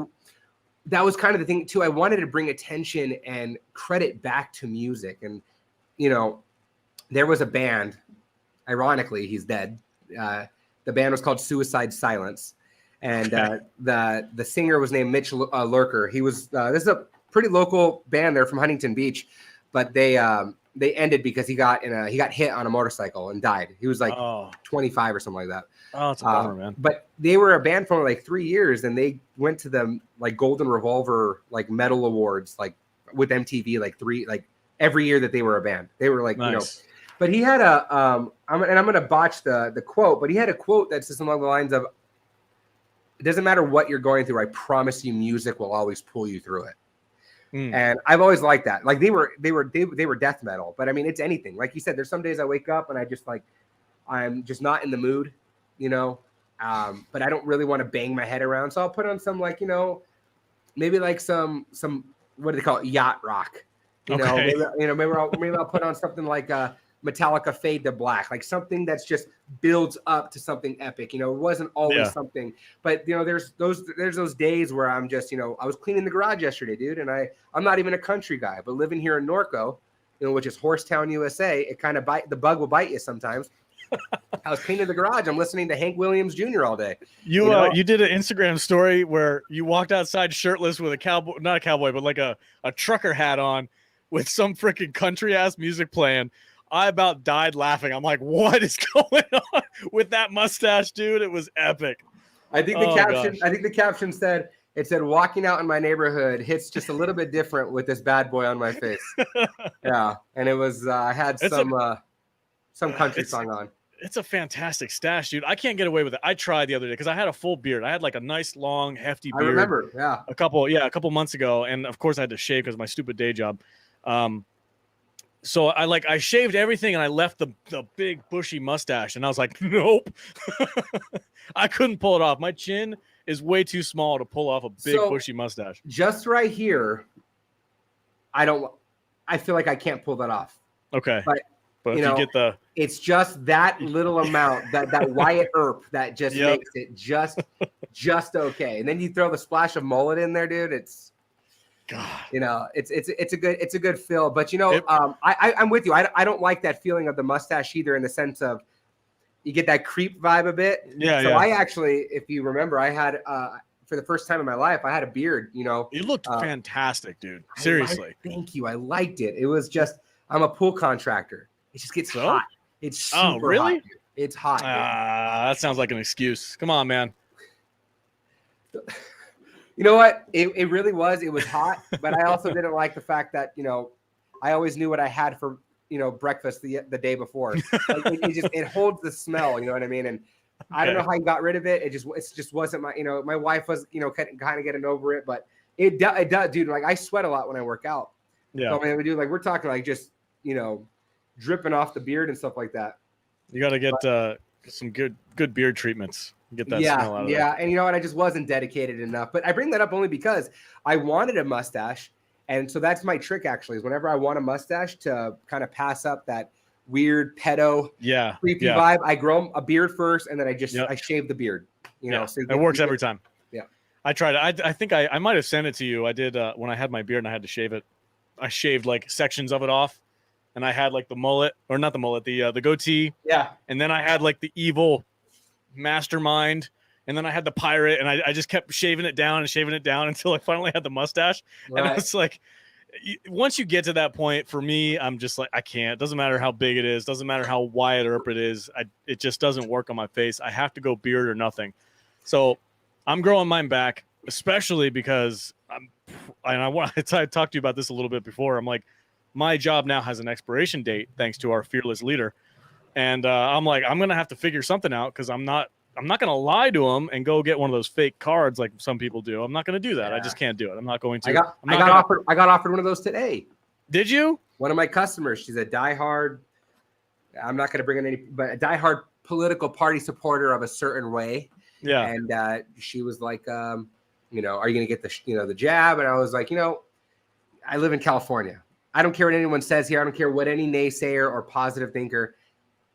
that was kind of the thing too. I wanted to bring attention and credit back to music, and there was a band. Ironically, he's dead. The band was called Suicide Silence, and the singer was named Mitch Lurker. He was this is a pretty local band. They're from Huntington Beach, but they ended because he got hit on a motorcycle and died. He was like 25 or something like that. Oh, it's a bummer, man. But they were a band for like 3 years, and they went to the like Golden Revolver like metal awards like with MTV like every year that they were a band. They were like nice. But he had I'm gonna botch the quote, but he had a quote that's just along the lines of, "It doesn't matter what you're going through. I promise you, music will always pull you through it." And I've always liked that. Like they were death metal, but I mean, it's anything. Like you said, there's some days I wake up and I just like, I'm just not in the mood, but I don't really want to bang my head around. So I'll put on some like, maybe like some, what do they call it? Yacht rock, maybe I'll put on something like Metallica Fade to Black, like something that's just builds up to something epic. You know, it wasn't always something, but you know, there's those days where I'm just, you know, I was cleaning the garage yesterday, dude, and I'm not even a country guy, but living here in Norco, you know, which is Horsetown, USA, it kind of the bug will bite you sometimes. I was cleaning the garage. I'm listening to Hank Williams Jr. all day. You did an Instagram story where you walked outside shirtless with a cowboy, not a cowboy, but like a trucker hat on with some freaking country ass music playing. I about died laughing. I'm like, what is going on with that mustache, dude? It was epic. I think the caption said, it said, walking out in my neighborhood hits just a little bit different with this bad boy on my face. Yeah. And it was, I had some country song on. It's a fantastic stash, dude. I can't get away with it. I tried the other day because I had a full beard. I had like a nice, long, hefty beard. I remember, yeah. A couple months ago. And of course I had to shave because of my stupid day job. So I shaved everything and I left the big bushy mustache. And I was like, nope. I couldn't pull it off. My chin is way too small to pull off a big bushy mustache. Just right here, I feel like I can't pull that off. Okay. But you if know, it's just that little amount, that Wyatt Earp that just makes it just okay. And then you throw the splash of mullet in there, dude. It's, God. You know, it's a good fill. But you know, I'm with you. I don't like that feeling of the mustache either, in the sense of you get that creep vibe a bit. Yeah. So I actually, if you remember, I had for the first time in my life, I had a beard. You know, you looked fantastic, dude. Seriously. Thank you. I liked it. It was just, I'm a pool contractor. It just gets hot. It's super really? hot, dude. It's hot. That sounds like an excuse. Come on, man. You know what? It really was. It was hot, but I also didn't like the fact that, you know, I always knew what I had for, you know, breakfast the day before. Like, it holds the smell. You know what I mean? And I don't know how you got rid of it. It just wasn't my. You know, my wife was, you know, kind of getting over it, but it does, dude. Like, I sweat a lot when I work out. Yeah. So, I mean, we do, like, we're talking like just, you know, dripping off the beard and stuff like that. You got to get some good beard treatments. Get that smell out of it. Yeah. And you know what? I just wasn't dedicated enough. But I bring that up only because I wanted a mustache. And so that's my trick, actually, is whenever I want a mustache to kind of pass up that weird pedo creepy vibe, I grow a beard first, and then I shave the beard. You know, so it works every time. Yeah. I tried it. I think I might have sent it to you. I did when I had my beard and I had to shave it. I shaved like sections of it off. And I had like the mullet, or not the mullet, the goatee. Yeah. And then I had like the evil mastermind. And then I had the pirate, and I just kept shaving it down until I finally had the mustache. Right. And I was like, once you get to that point, for me, I'm just like, I can't. It doesn't matter how big it is. Doesn't matter how Wyatt Earp it is. It just doesn't work on my face. I have to go beard or nothing. So I'm growing mine back, especially because I talked to you about this a little bit before. I'm like, my job now has an expiration date thanks to our fearless leader. And I'm like, I'm going to have to figure something out, because I'm not going to lie to them and go get one of those fake cards like some people do. I'm not going to do that. I just can't do it. I'm not going to. I got offered one of those today. Did you? One of my customers, she's a diehard, I'm not going to bring in any, but a diehard political party supporter of a certain way. Yeah. And she was like, you know, are you going to get the jab? And I was like, you know, I live in California. I don't care what anyone says here. I don't care what any naysayer or positive thinker.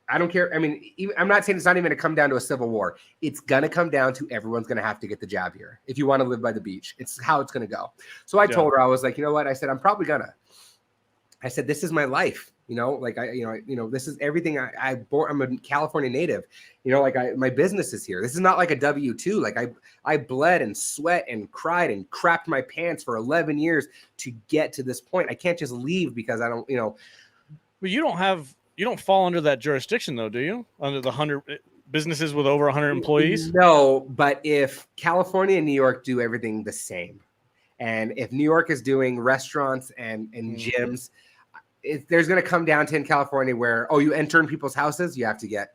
I don't care. I mean, I'm not saying it's not even going to come down to a civil war. It's going to come down to everyone's going to have to get the jab here if you want to live by the beach. It's how it's going to go. So I told her, I was like, you know what? I said, I'm probably going to. I said, this is my life. You know, like this is everything. I'm a California native. You know, like my business is here. This is not like a W-2. Like I bled and sweat and cried and crapped my pants for 11 years to get to this point. I can't just leave because I don't, you know. But you don't fall under that jurisdiction though, do you? Under the 100 businesses with over 100 employees? No, but if California and New York do everything the same, and if New York is doing restaurants and gyms, there's going to come down to in California where, you enter in people's houses, you have to get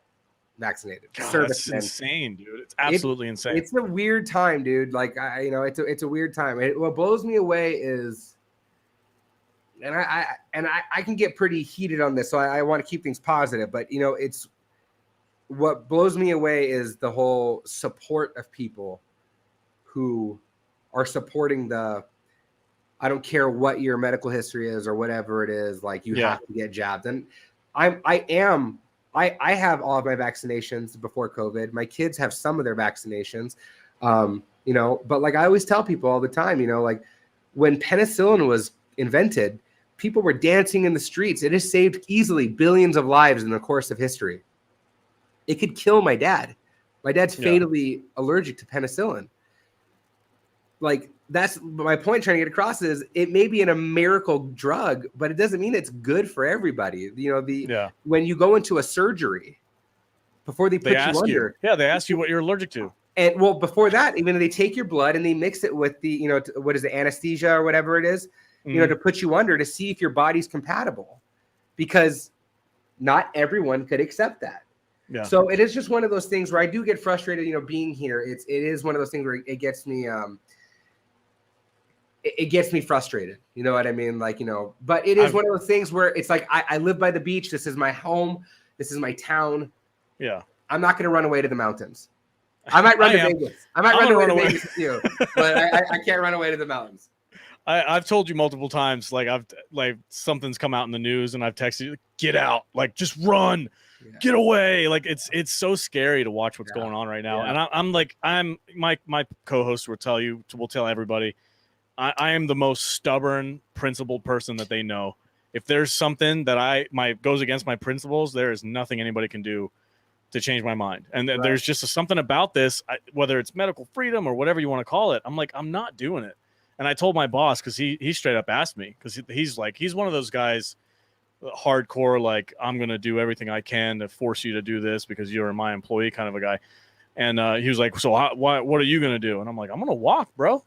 vaccinated. God, that's insane, dude. It's absolutely insane. It's a weird time, dude. Like, it's a weird time. What blows me away is, and I can get pretty heated on this, so I want to keep things positive. But you know, it's what blows me away is the whole support of people who are supporting I don't care what your medical history is or whatever it is, like you have to get jabbed. And I have all of my vaccinations before COVID. My kids have some of their vaccinations, you know, but like I always tell people all the time, you know, like when penicillin was invented, people were dancing in the streets. It has saved easily billions of lives in the course of history. It could kill my dad. My dad's fatally allergic to penicillin. Like, that's my point trying to get across is it may be a miracle drug, but it doesn't mean it's good for everybody. You know, when you go into a surgery, before they put you under. They ask you what you're allergic to. And well, before that, even they take your blood and they mix it with the, you know, what is it, anesthesia or whatever it is, you know, to put you under to see if your body's compatible, because not everyone could accept that. Yeah. So it is just one of those things where I do get frustrated, you know, being here. It is one of those things where it gets me, it gets me frustrated. You know what I mean? Like, you know, but it is one of those things where it's like, I live by the beach. This is my home. This is my town. Yeah. I'm not going to run away to the mountains. I might run to Vegas. I might run away to Vegas with you, but I can't run away to the mountains. I've told you multiple times, like something's come out in the news and I've texted you, get out, like just run, get away. Like it's so scary to watch what's going on right now. And I'm my co-host will tell everybody, I am the most stubborn, principled person that they know. If there's something that goes against my principles, there is nothing anybody can do to change my mind. And there's just something about this, whether it's medical freedom or whatever you want to call it. I'm like, I'm not doing it. And I told my boss, because he straight up asked me, because he's one of those guys, hardcore, like, I'm going to do everything I can to force you to do this because you're my employee kind of a guy. And he was like, so what are you going to do? And I'm like, I'm going to walk, bro.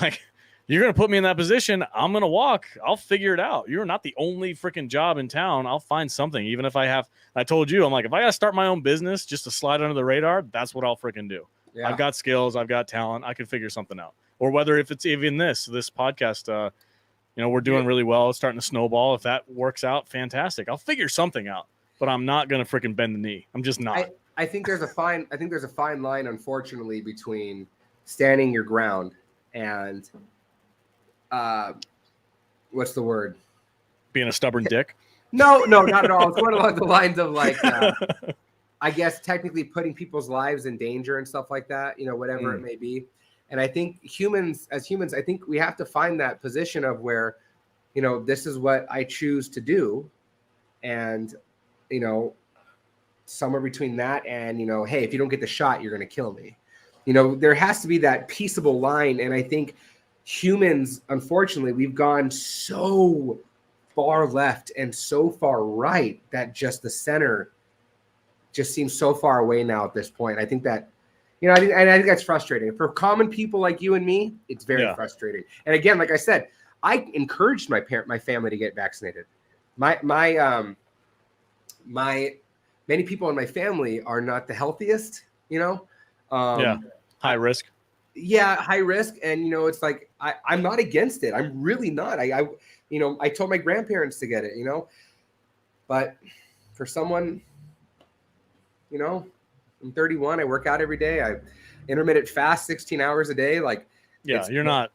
Like, you're going to put me in that position. I'm going to walk. I'll figure it out. You're not the only freaking job in town. I'll find something. Even if I told you, I'm like, if I got to start my own business just to slide under the radar, that's what I'll freaking do. Yeah. I've got skills. I've got talent. I can figure something out. Or whether if it's even this podcast, you know, we're doing really well. It's starting to snowball. If that works out, fantastic. I'll figure something out, but I'm not going to freaking bend the knee. I'm just not. I think there's a fine line, unfortunately, between standing your ground and what's the word? Being a stubborn dick? No, not at all. It's more along the lines of like, I guess technically putting people's lives in danger and stuff like that, you know, whatever it may be. And I think as humans, I think we have to find that position of where, you know, this is what I choose to do. And, you know, somewhere between that and, you know, hey, if you don't get the shot, you're going to kill me. You know, there has to be that peaceable line. And I think humans, unfortunately, we've gone so far left and so far right that just the center just seems so far away now at this point. I think that, you know, I think that's frustrating. For common people like you and me, it's very frustrating. And again, like I said, I encouraged my family to get vaccinated. My many people in my family are not the healthiest, you know. High risk. Yeah, high risk. And, you know, it's like, I'm not against it. I'm really not. You know, I told my grandparents to get it, you know, but for someone, you know, I'm 31. I work out every day. I intermittent fast 16 hours a day. Like, you're not.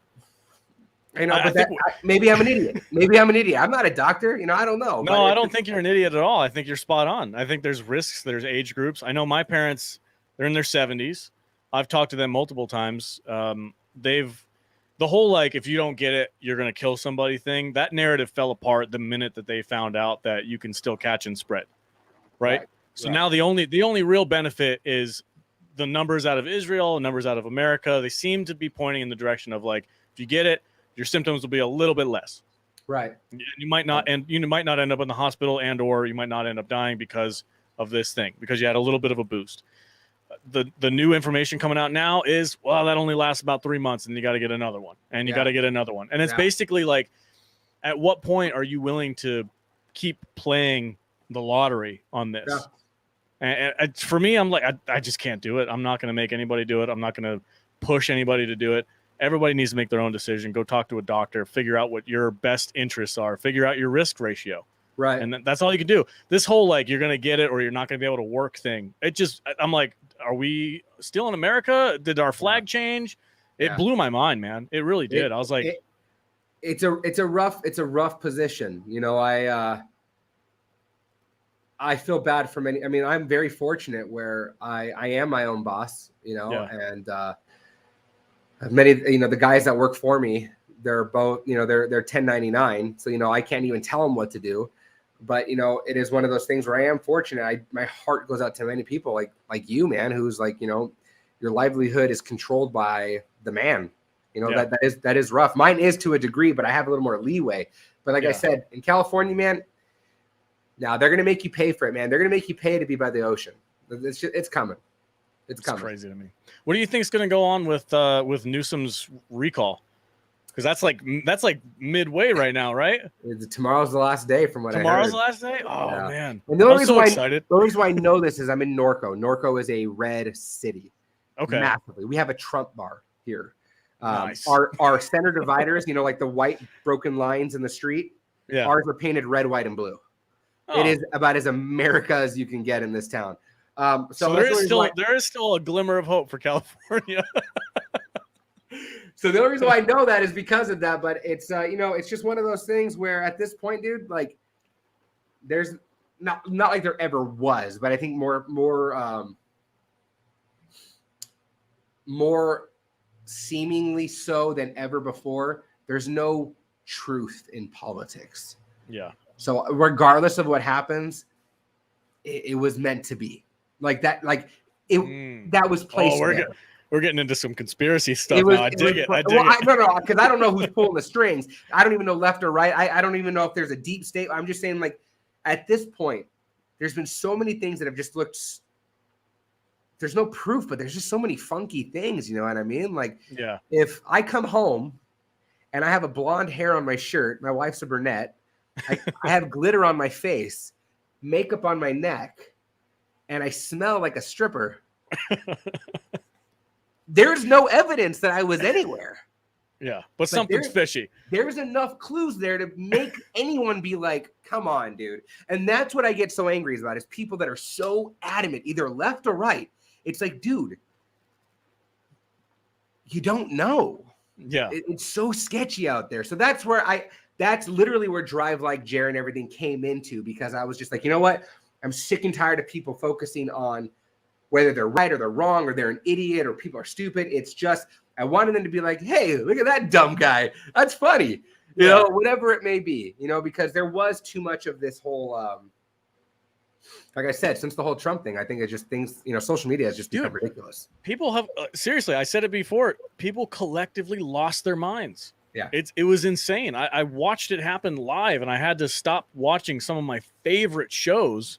I know, but maybe I'm an idiot. Maybe I'm an idiot. I'm not a doctor. You know, I don't know. No, I don't think you're an idiot at all. I think you're spot on. I think there's risks. There's age groups. I know my parents, they're in their 70s. I've talked to them multiple times. The whole, like, if you don't get it, you're going to kill somebody thing. That narrative fell apart the minute that they found out that you can still catch and spread. Right. So now the only real benefit is the numbers out of Israel, numbers out of America. They seem to be pointing in the direction of, like, if you get it, your symptoms will be a little bit less. Right. You might not end up in the hospital or you might not end up dying because of this thing, because you had a little bit of a boost. The new information coming out now is, well, that only lasts about 3 months and you got to get another one and you got to get another one. And it's basically like, at what point are you willing to keep playing the lottery on this? Yeah. And for me, I'm like, I just can't do it. I'm not going to make anybody do it. I'm not going to push anybody to do it. Everybody needs to make their own decision. Go talk to a doctor, figure out what your best interests are, figure out your risk ratio. Right. And that's all you can do. This whole, like, you're going to get it or you're not going to be able to work thing. I'm like, are we still in America? Did our flag change? It blew my mind, man. It really did. I was like, it's a rough position. You know, I feel bad for many. I mean, I'm very fortunate where I am my own boss, and many, the guys that work for me, they're both, they're 1099. So, I can't even tell them what to do. But, it is one of those things where I am fortunate. My heart goes out to many people like you, man, who's like, your livelihood is controlled by the man. That is rough. Mine is to a degree, but I have a little more leeway. But like I said, in California, man, now they're going to make you pay for it, man. They're going to make you pay to be by the ocean. It's coming. It's coming. Crazy to me. What do you think is going to go on with Newsom's recall? Because that's like midway right now, right? Tomorrow's the last day, from what I heard. Tomorrow's the last day? Oh, man. And the only reason why I know this is I'm in Norco. Norco is a red city. Okay. Massively. We have a Trump bar here. Nice. Our center dividers, like the white broken lines in the street, ours are painted red, white, and blue. Oh. It is about as America as you can get in this town. So there is still a glimmer of hope for California. So the only reason why I know that is because of that. But it's it's just one of those things where at this point, dude, like there's not like there ever was, but I think more seemingly so than ever before. There's no truth in politics. Yeah. So regardless of what happens, it was meant to be like that. Like that was placed. We're getting into some conspiracy stuff now. I dig it. No, because I don't know who's pulling the strings. I don't even know left or right. I don't even know if there's a deep state. I'm just saying, like, at this point, there's been so many things that have just looked. There's no proof, but there's just so many funky things. You know what I mean? Like, if I come home and I have a blonde hair on my shirt, my wife's a brunette. I have glitter on my face, makeup on my neck, and I smell like a stripper. There's no evidence that I was anywhere. Yeah, but something's fishy. There's enough clues there to make anyone be like, come on, dude. And that's what I get so angry about is people that are so adamant, either left or right. It's like, dude, you don't know. Yeah. It's so sketchy out there. So that's literally where Drive Like Jer and everything came into, because I was just like, you know what? I'm sick and tired of people focusing on whether they're right or they're wrong or they're an idiot or people are stupid. It's just, I wanted them to be like, hey, look at that dumb guy. That's funny. You know, whatever it may be, because there was too much of this whole, like I said, since the whole Trump thing, I think it's just things, social media has just become ridiculous. People have, seriously, I said it before, people collectively lost their minds. Yeah. It was insane. I watched it happen live and I had to stop watching some of my favorite shows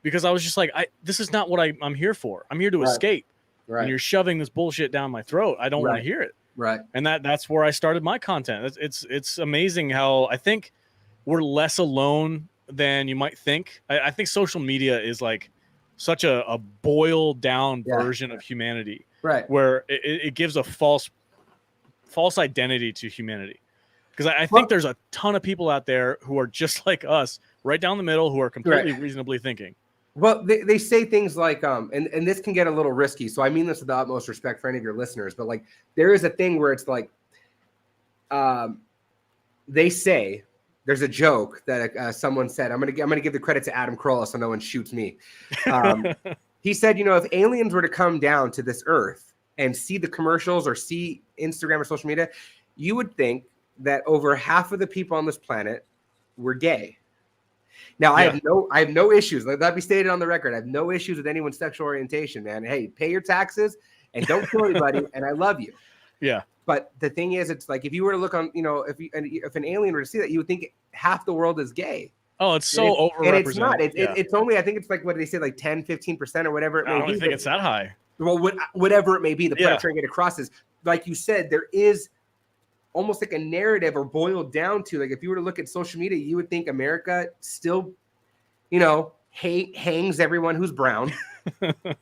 because I was just like, this is not what I'm here for. I'm here to escape. Right. And you're shoving this bullshit down my throat. I don't want to hear it. Right. And that's where I started my content. It's amazing how I think we're less alone than you might think. I think social media is like such a boiled down version of humanity. Right. Where it gives a false identity to humanity. Because I think there's a ton of people out there who are just like us, right down the middle, who are completely reasonably thinking. Well, they say things like, and this can get a little risky, so I mean this with the utmost respect for any of your listeners, but like there is a thing where it's like, they say there's a joke that someone said. I'm gonna give the credit to Adam Carolla so no one shoots me. He said, if aliens were to come down to this Earth and see the commercials or see Instagram or social media, you would think that over half of the people on this planet were gay. Now, I have no issues. Let that be stated on the record. I have no issues with anyone's sexual orientation, man. Hey, pay your taxes and don't kill anybody, and I love you. Yeah. But the thing is, it's like if you were to look on, if an alien were to see that, you would think half the world is gay. Oh, it's so overrepresented. And it's not. It's only, I think it's like, what do they say, like 10, 15% or whatever it may be. I don't think it's that high. Well, whatever it may be, the point I'm trying to get across is, like you said, there is almost like a narrative or boiled down to, like, if you were to look at social media, you would think America still, hangs everyone who's brown.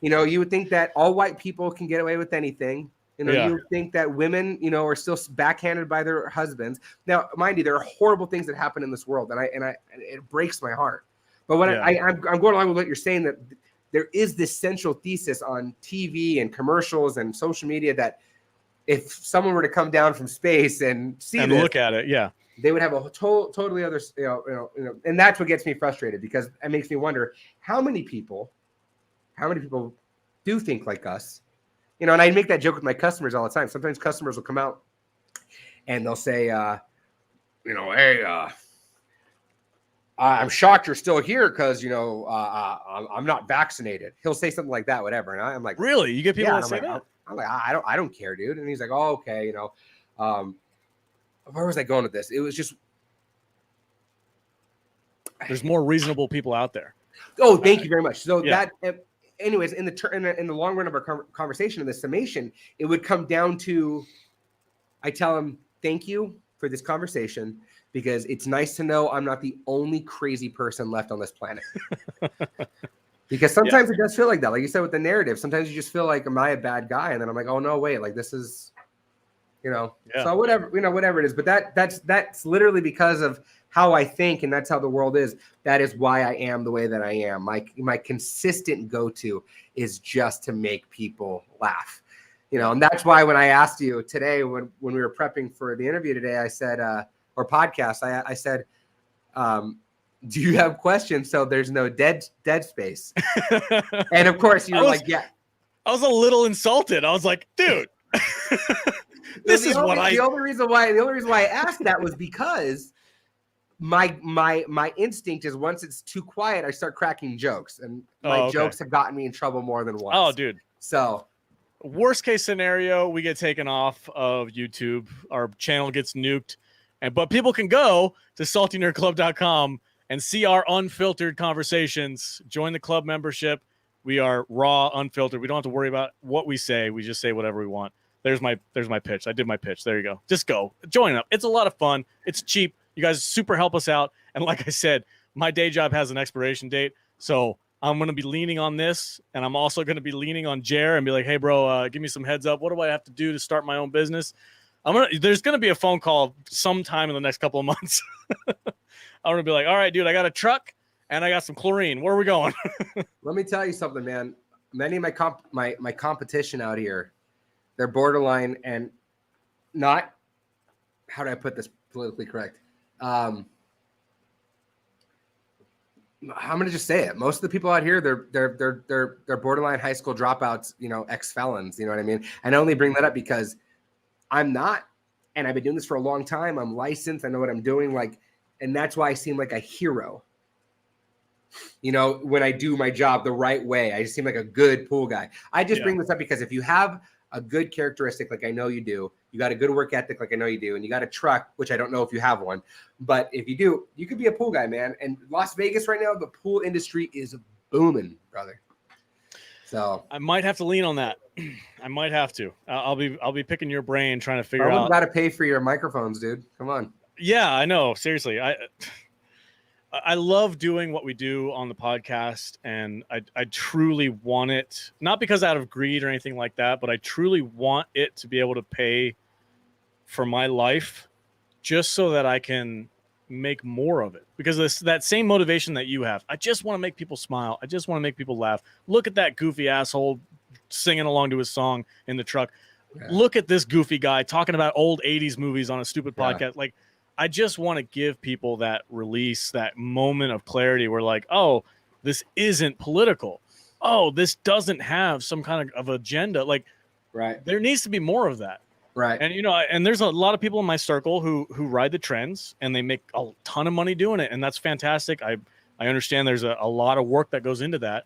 You would think that all white people can get away with anything. You would think that women, are still backhanded by their husbands. Now, mind you, there are horrible things that happen in this world, and it breaks my heart. But when I'm going along with what you're saying, that there is this central thesis on TV and commercials and social media that if someone were to come down from space and see and this, look at it, they would have a totally other, and that's what gets me frustrated, because it makes me wonder how many people do think like us, and I make that joke with my customers all the time. Sometimes customers will come out and they'll say, hey, I'm shocked you're still here because, I'm not vaccinated. He'll say something like that, whatever. And I'm like, really? You get people that say that? I'm like, I don't care, dude. And he's like, oh, okay. Where was I going with this? It was just, there's more reasonable people out there. Oh, thank you very much. So anyways, in the long run of our conversation, in the summation, it would come down to, I tell him, thank you for this conversation, because it's nice to know I'm not the only crazy person left on this planet. Because sometimes it does feel like that. Like you said with the narrative, sometimes you just feel like, am I a bad guy? And then I'm like, oh no, wait, like this is, so whatever it is. But that's literally because of how I think, and that's how the world is. That is why I am the way that I am. My consistent go-to is just to make people laugh. And that's why when I asked you today, when we were prepping for the interview today, I said, or podcast, I said, do you have questions? So there's no dead space. And of course you were like, yeah. I was a little insulted. I was like, dude, the only reason why I asked that was because my instinct is, once it's too quiet, I start cracking jokes, and my jokes have gotten me in trouble more than once. Oh, dude. So worst case scenario, we get taken off of YouTube. Our channel gets nuked. But people can go to saltynerdclub.com and see our unfiltered conversations. Join the club membership. We are raw, unfiltered. We don't have to worry about what we say. We just say whatever we want. There's my pitch. I did my pitch. There you go. Just go. Join up. It's a lot of fun. It's cheap. You guys super help us out. And like I said, my day job has an expiration date. So I'm going to be leaning on this. And I'm also going to be leaning on Jer and be like, hey, bro, give me some heads up. What do I have to do to start my own business? There's going to be a phone call sometime in the next couple of months. I'm going to be like, all right, dude, I got a truck and I got some chlorine. Where are we going? Let me tell you something, man. Many of my competition out here, they're borderline and not, how do I put this politically correct? I'm going to just say it. Most of the people out here, they're borderline high school dropouts, ex-felons, you know what I mean? And I only bring that up because I'm not, and I've been doing this for a long time. I'm licensed. I know what I'm doing. And that's why I seem like a hero. When I do my job the right way, I just seem like a good pool guy. I just bring this up because if you have a good characteristic, like I know you do, you got a good work ethic, like I know you do, and you got a truck, which I don't know if you have one, but if you do, you could be a pool guy, man. And Las Vegas right now, the pool industry is booming, brother. So I might have to lean on that. I might have to. I'll be picking your brain, trying to figure out. Got to pay for your microphones, dude. Come on. Yeah, I know. Seriously, I love doing what we do on the podcast, and I truly want it, not because out of greed or anything like that, but I truly want it to be able to pay for my life, just so that I can make more of it, because that same motivation that you have. I just want to make people smile. I just want to make people laugh. Look at that goofy asshole singing along to his song in the truck. Yeah. Look at this goofy guy talking about old 80s movies on a stupid podcast. Like, I just want to give people that release, that moment of clarity where like, oh, this isn't political. Oh, this doesn't have some kind of agenda. Like, right. There needs to be more of that. Right. And, and there's a lot of people in my circle who ride the trends and they make a ton of money doing it. And that's fantastic. I understand there's a lot of work that goes into that.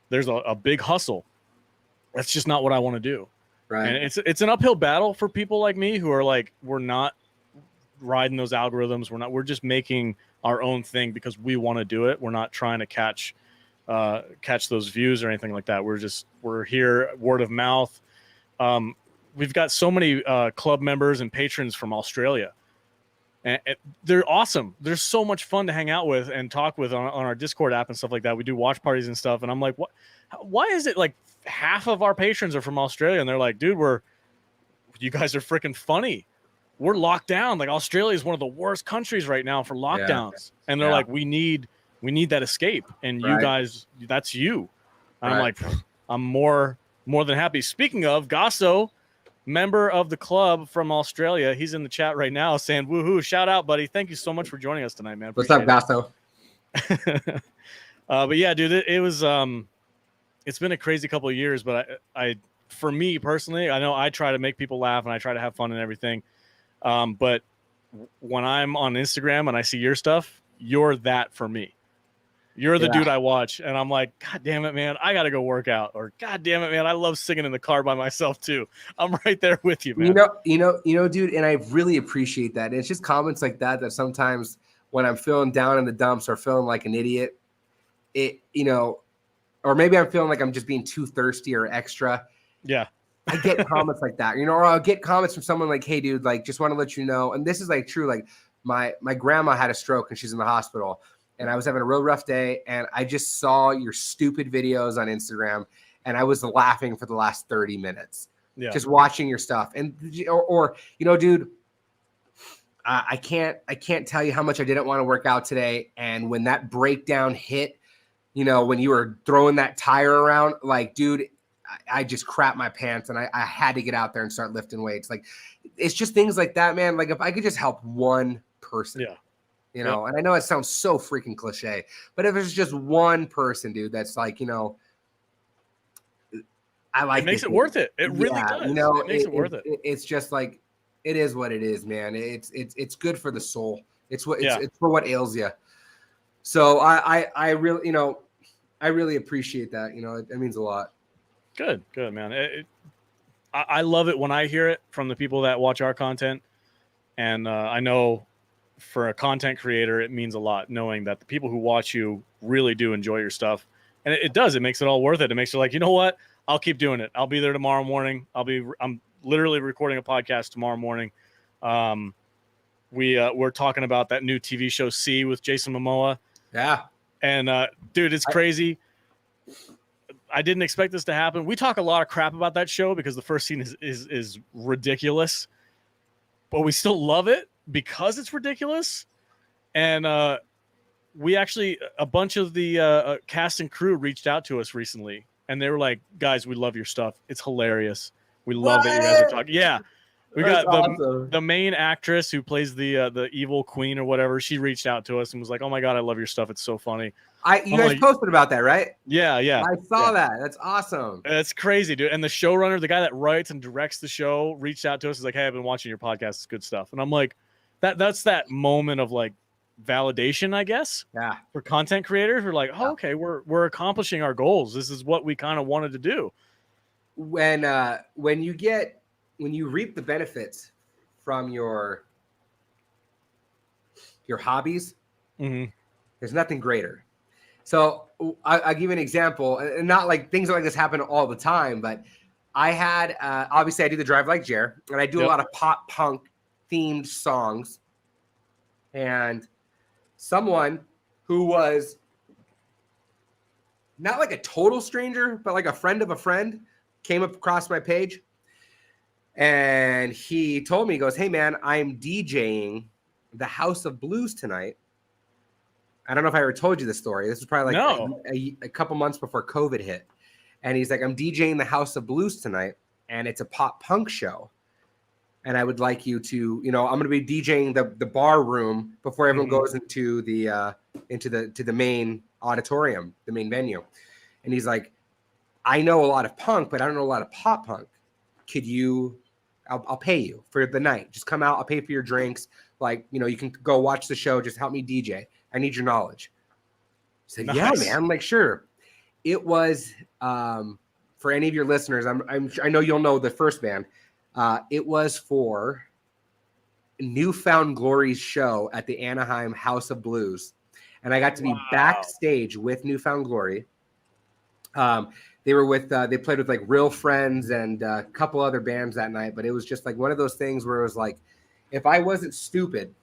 There's a big hustle. That's just not what I want to do. Right. And it's an uphill battle for people like me who are like, we're not riding those algorithms. We're just making our own thing because we want to do it. We're not trying to catch those views or anything like that. We're here word of mouth. We've got so many club members and patrons from Australia, and they're awesome. They're so much fun to hang out with and talk with on our Discord app and stuff like that. We do watch parties and stuff. And I'm like, why is it like half of our patrons are from Australia? And they're like, dude, you guys are freaking funny. We're locked down. Like, Australia is one of the worst countries right now for lockdowns. Yeah. And they're like, we need that escape. And you guys, that's you. And I'm like, I'm more than happy. Speaking of, Gasso member of the club from Australia. He's in the chat right now saying, woohoo, shout out, buddy. Thank you so much for joining us tonight, man. What's up, Gasto? But yeah, dude, it was, it's been a crazy couple of years, but I, for me personally, I know I try to make people laugh and I try to have fun and everything. But when I'm on Instagram and I see your stuff, you're that for me. You're the dude I watch, and I'm like, God damn it, man, I got to go work out. Or God damn it, man, I love singing in the car by myself too. I'm right there with you, man. You know, dude, and I really appreciate that. And it's just comments like that sometimes when I'm feeling down in the dumps or feeling like an idiot, or maybe I'm feeling like I'm just being too thirsty or extra. Yeah. I get comments like that, or I'll get comments from someone like, hey, dude, like, just want to let you know. And this is like true. Like my grandma had a stroke and she's in the hospital. And I was having a real rough day, and I just saw your stupid videos on Instagram, and I was laughing for the last 30 minutes, just watching your stuff. And or dude, I can't tell you how much I didn't want to work out today. And when that breakdown hit, when you were throwing that tire around, like, dude, I just crapped my pants, and I had to get out there and start lifting weights. Like, it's just things like that, man. Like, if I could just help one person. And I know it sounds so freaking cliche, but if it's just one person, dude, that's like, I like it makes it worth it. It really does. It makes it worth it. It's just like, it is what it is, man. It's good for the soul. It's for what ails you. So I really, I really appreciate that. It means a lot. Good, man. I love it when I hear it from the people that watch our content. And I know for a content creator, it means a lot knowing that the people who watch you really do enjoy your stuff. And it does. It makes it all worth it. It makes it like, you know what? I'll keep doing it. I'll be there tomorrow morning. I'm literally recording a podcast tomorrow morning. We're talking about that new TV show C with Jason Momoa. Yeah. And dude, it's crazy. I didn't expect this to happen. We talk a lot of crap about that show because the first scene is ridiculous, but we still love it because it's ridiculous. And we actually, a bunch of the cast and crew reached out to us recently, and they were like, guys, we love your stuff. It's hilarious. We love that you guys are talking. Yeah. We got the main actress who plays the evil queen or whatever. She reached out to us and was like, oh my God, I love your stuff. It's so funny. You guys posted about that, right? Yeah. I saw that. That's awesome. That's crazy, dude. And the showrunner, the guy that writes and directs the show, reached out to us. He's like, hey, I've been watching your podcast. It's good stuff. And I'm like, that's that moment of like validation, I guess. Yeah. For content creators, we're like, oh, okay, we're accomplishing our goals. This is what we kind of wanted to do. When you reap the benefits from your hobbies, there's nothing greater. So I'll give you an example, and not like things like this happen all the time, but I had, obviously I do the Drive Like Jer, and I do a lot of pop punk themed songs. And someone who was not like a total stranger, but like a friend of a friend came up across my page. And he told me, he goes, hey man, I'm DJing the House of Blues tonight. I don't know if I ever told you the story. This was probably like a couple months before COVID hit. And he's like, I'm DJing the House of Blues tonight, and it's a pop punk show. And I would like you to, I'm going to be DJing the bar room before everyone goes into the main auditorium, the main venue. And he's like, I know a lot of punk, but I don't know a lot of pop punk. Could you, I'll pay you for the night. Just come out. I'll pay for your drinks. Like, you can go watch the show. Just help me DJ. I need your knowledge. He said, yeah, man. I'm like, sure. It was, for any of your listeners, I know you'll know the first band. It was for Newfound Glory's show at the Anaheim House of Blues. And I got to be backstage with Newfound Glory. They were they played with like Real Friends and a couple other bands that night. But it was just like one of those things where it was like, if I wasn't stupid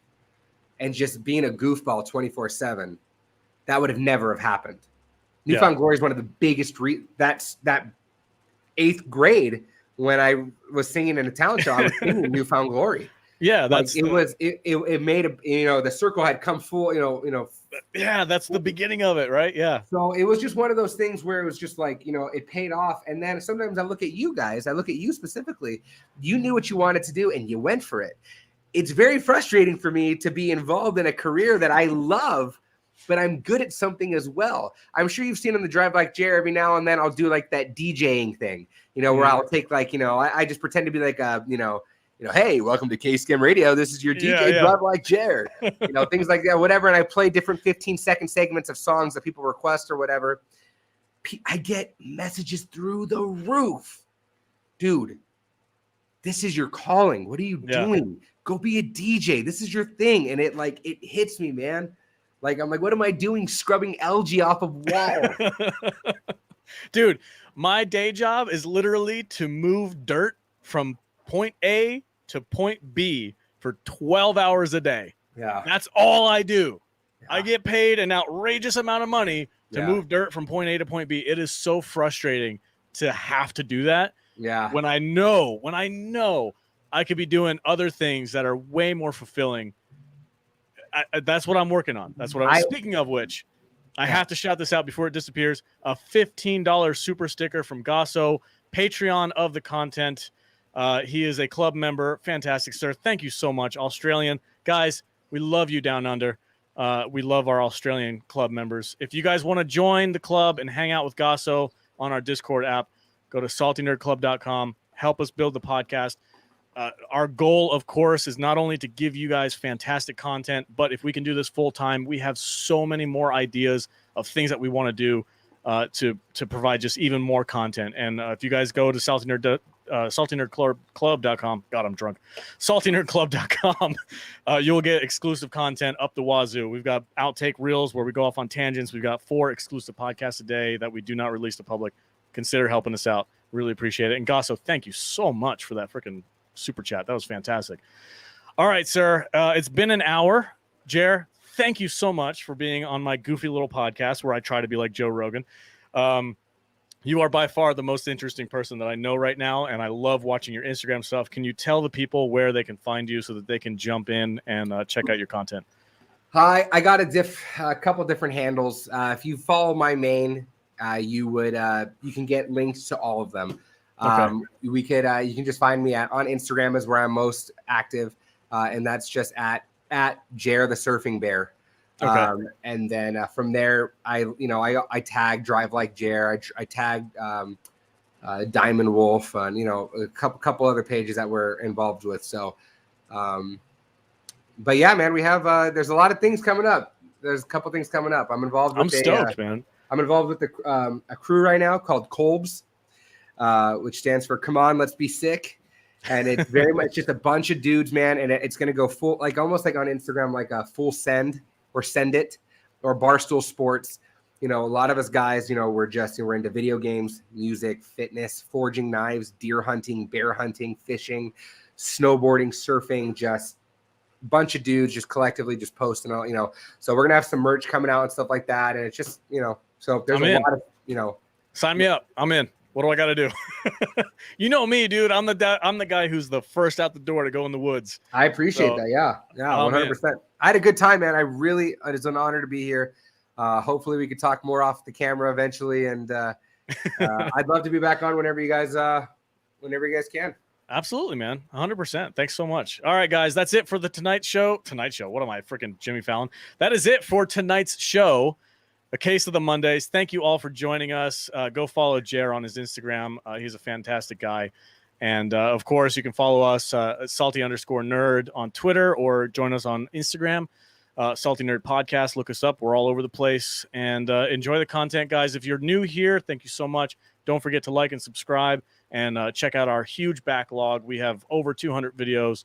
and just being a goofball 24/7, that would have never have happened. Newfound Glory is one of the biggest, that 8th grade when I was singing in a talent show, I was singing Newfound Glory. Yeah, like it made the circle had come full, yeah, that's the beginning of it, right? Yeah. So it was just one of those things where it was just like, it paid off. And then sometimes I look at you guys, I look at you specifically, you knew what you wanted to do and you went for it. It's very frustrating for me to be involved in a career that I love, but I'm good at something as well. I'm sure you've seen on the Drive Like Jer every now and then I'll do like that DJing thing, where I'll take like, I just pretend to be like hey, welcome to K-Skim Radio. This is your DJ, Drive Like Jer. Things like that, whatever. And I play different 15-second segments of songs that people request or whatever. I get messages through the roof. Dude, this is your calling. What are you doing? Go be a DJ. This is your thing. And it hits me, man. Like, I'm like, what am I doing scrubbing algae off of walls? Dude, my day job is literally to move dirt from point A to point B for 12 hours a day. Yeah. That's all I do. Yeah. I get paid an outrageous amount of money to move dirt from point A to point B. It is so frustrating to have to do that. Yeah. When I know I could be doing other things that are way more fulfilling. That's what I'm working on. That's what I'm speaking of which, I have to shout this out before it disappears. A $15 super sticker from Gasso, Patreon of the content. He is a club member. Fantastic, sir. Thank you so much, Australian. Guys, we love you down under. We love our Australian club members. If you guys want to join the club and hang out with Gasso on our Discord app, go to saltynerdclub.com. Help us build the podcast. Our goal, of course, is not only to give you guys fantastic content, but if we can do this full time, we have so many more ideas of things that we want to do to provide just even more content. And if you guys go to saltynerdclub.com, God, I'm drunk. saltynerdclub.com, you'll get exclusive content up the wazoo. We've got outtake reels where we go off on tangents. We've got 4 exclusive podcasts a day that we do not release to public. Consider helping us out. Really appreciate it. And Gasso, thank you so much for that freaking super chat. That was fantastic. All right, sir. It's been an hour. Jer, thank you so much for being on my goofy little podcast where I try to be like Joe Rogan. You are by far the most interesting person that I know right now, and I love watching your Instagram stuff. Can you tell the people where they can find you so that they can jump in and check out your content? Hi, I got a couple different handles. If you follow my main, you can get links to all of them. Okay. You can just find me on Instagram is where I'm most active, and that's just at Jer the Surfing Bear. Okay. And then from there, I tag Drive Like Jer. I tagged Diamond Wolf and a couple other pages that we're involved with. So, but yeah, man, we have there's a lot of things coming up. There's a couple things coming up. I'm involved with stoked, man. I'm involved with a crew right now called Kolbs, which stands for Come On, Let's Be Sick. And it's very much just a bunch of dudes, man. And it's going to go full, like almost like on Instagram, like a full send or send it or Barstool Sports. A lot of us guys, we're into video games, music, fitness, forging knives, deer hunting, bear hunting, fishing, snowboarding, surfing, just a bunch of dudes just collectively just posting all, so we're going to have some merch coming out and stuff like that. And it's just, so there's lot of, Sign me up. I'm in. What do I got to do? You know me, dude. I'm the guy who's the first out the door to go in the woods. I appreciate that. Yeah, 100%. I had a good time, man. It's an honor to be here. Hopefully we could talk more off the camera eventually. And I'd love to be back on whenever you guys can. Absolutely, man. 100%. Thanks so much. All right, guys. That's it for the Tonight Show. What am I, freaking Jimmy Fallon? That is it for tonight's show. A case of the Mondays. Thank you all for joining us. Go follow Jer on his Instagram. He's a fantastic guy. And, of course, you can follow us at salty_nerd on Twitter or join us on Instagram, Salty Nerd Podcast. Look us up. We're all over the place. And enjoy the content, guys. If you're new here, thank you so much. Don't forget to like and subscribe and check out our huge backlog. We have over 200 videos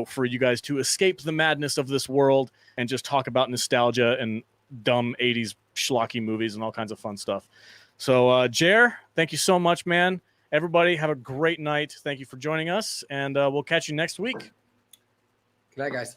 for you guys to escape the madness of this world and just talk about nostalgia and dumb 80s schlocky movies and all kinds of fun stuff. So Jer, thank you so much, man. Everybody have a great night. Thank you for joining us, and we'll catch you next week. Good night, guys.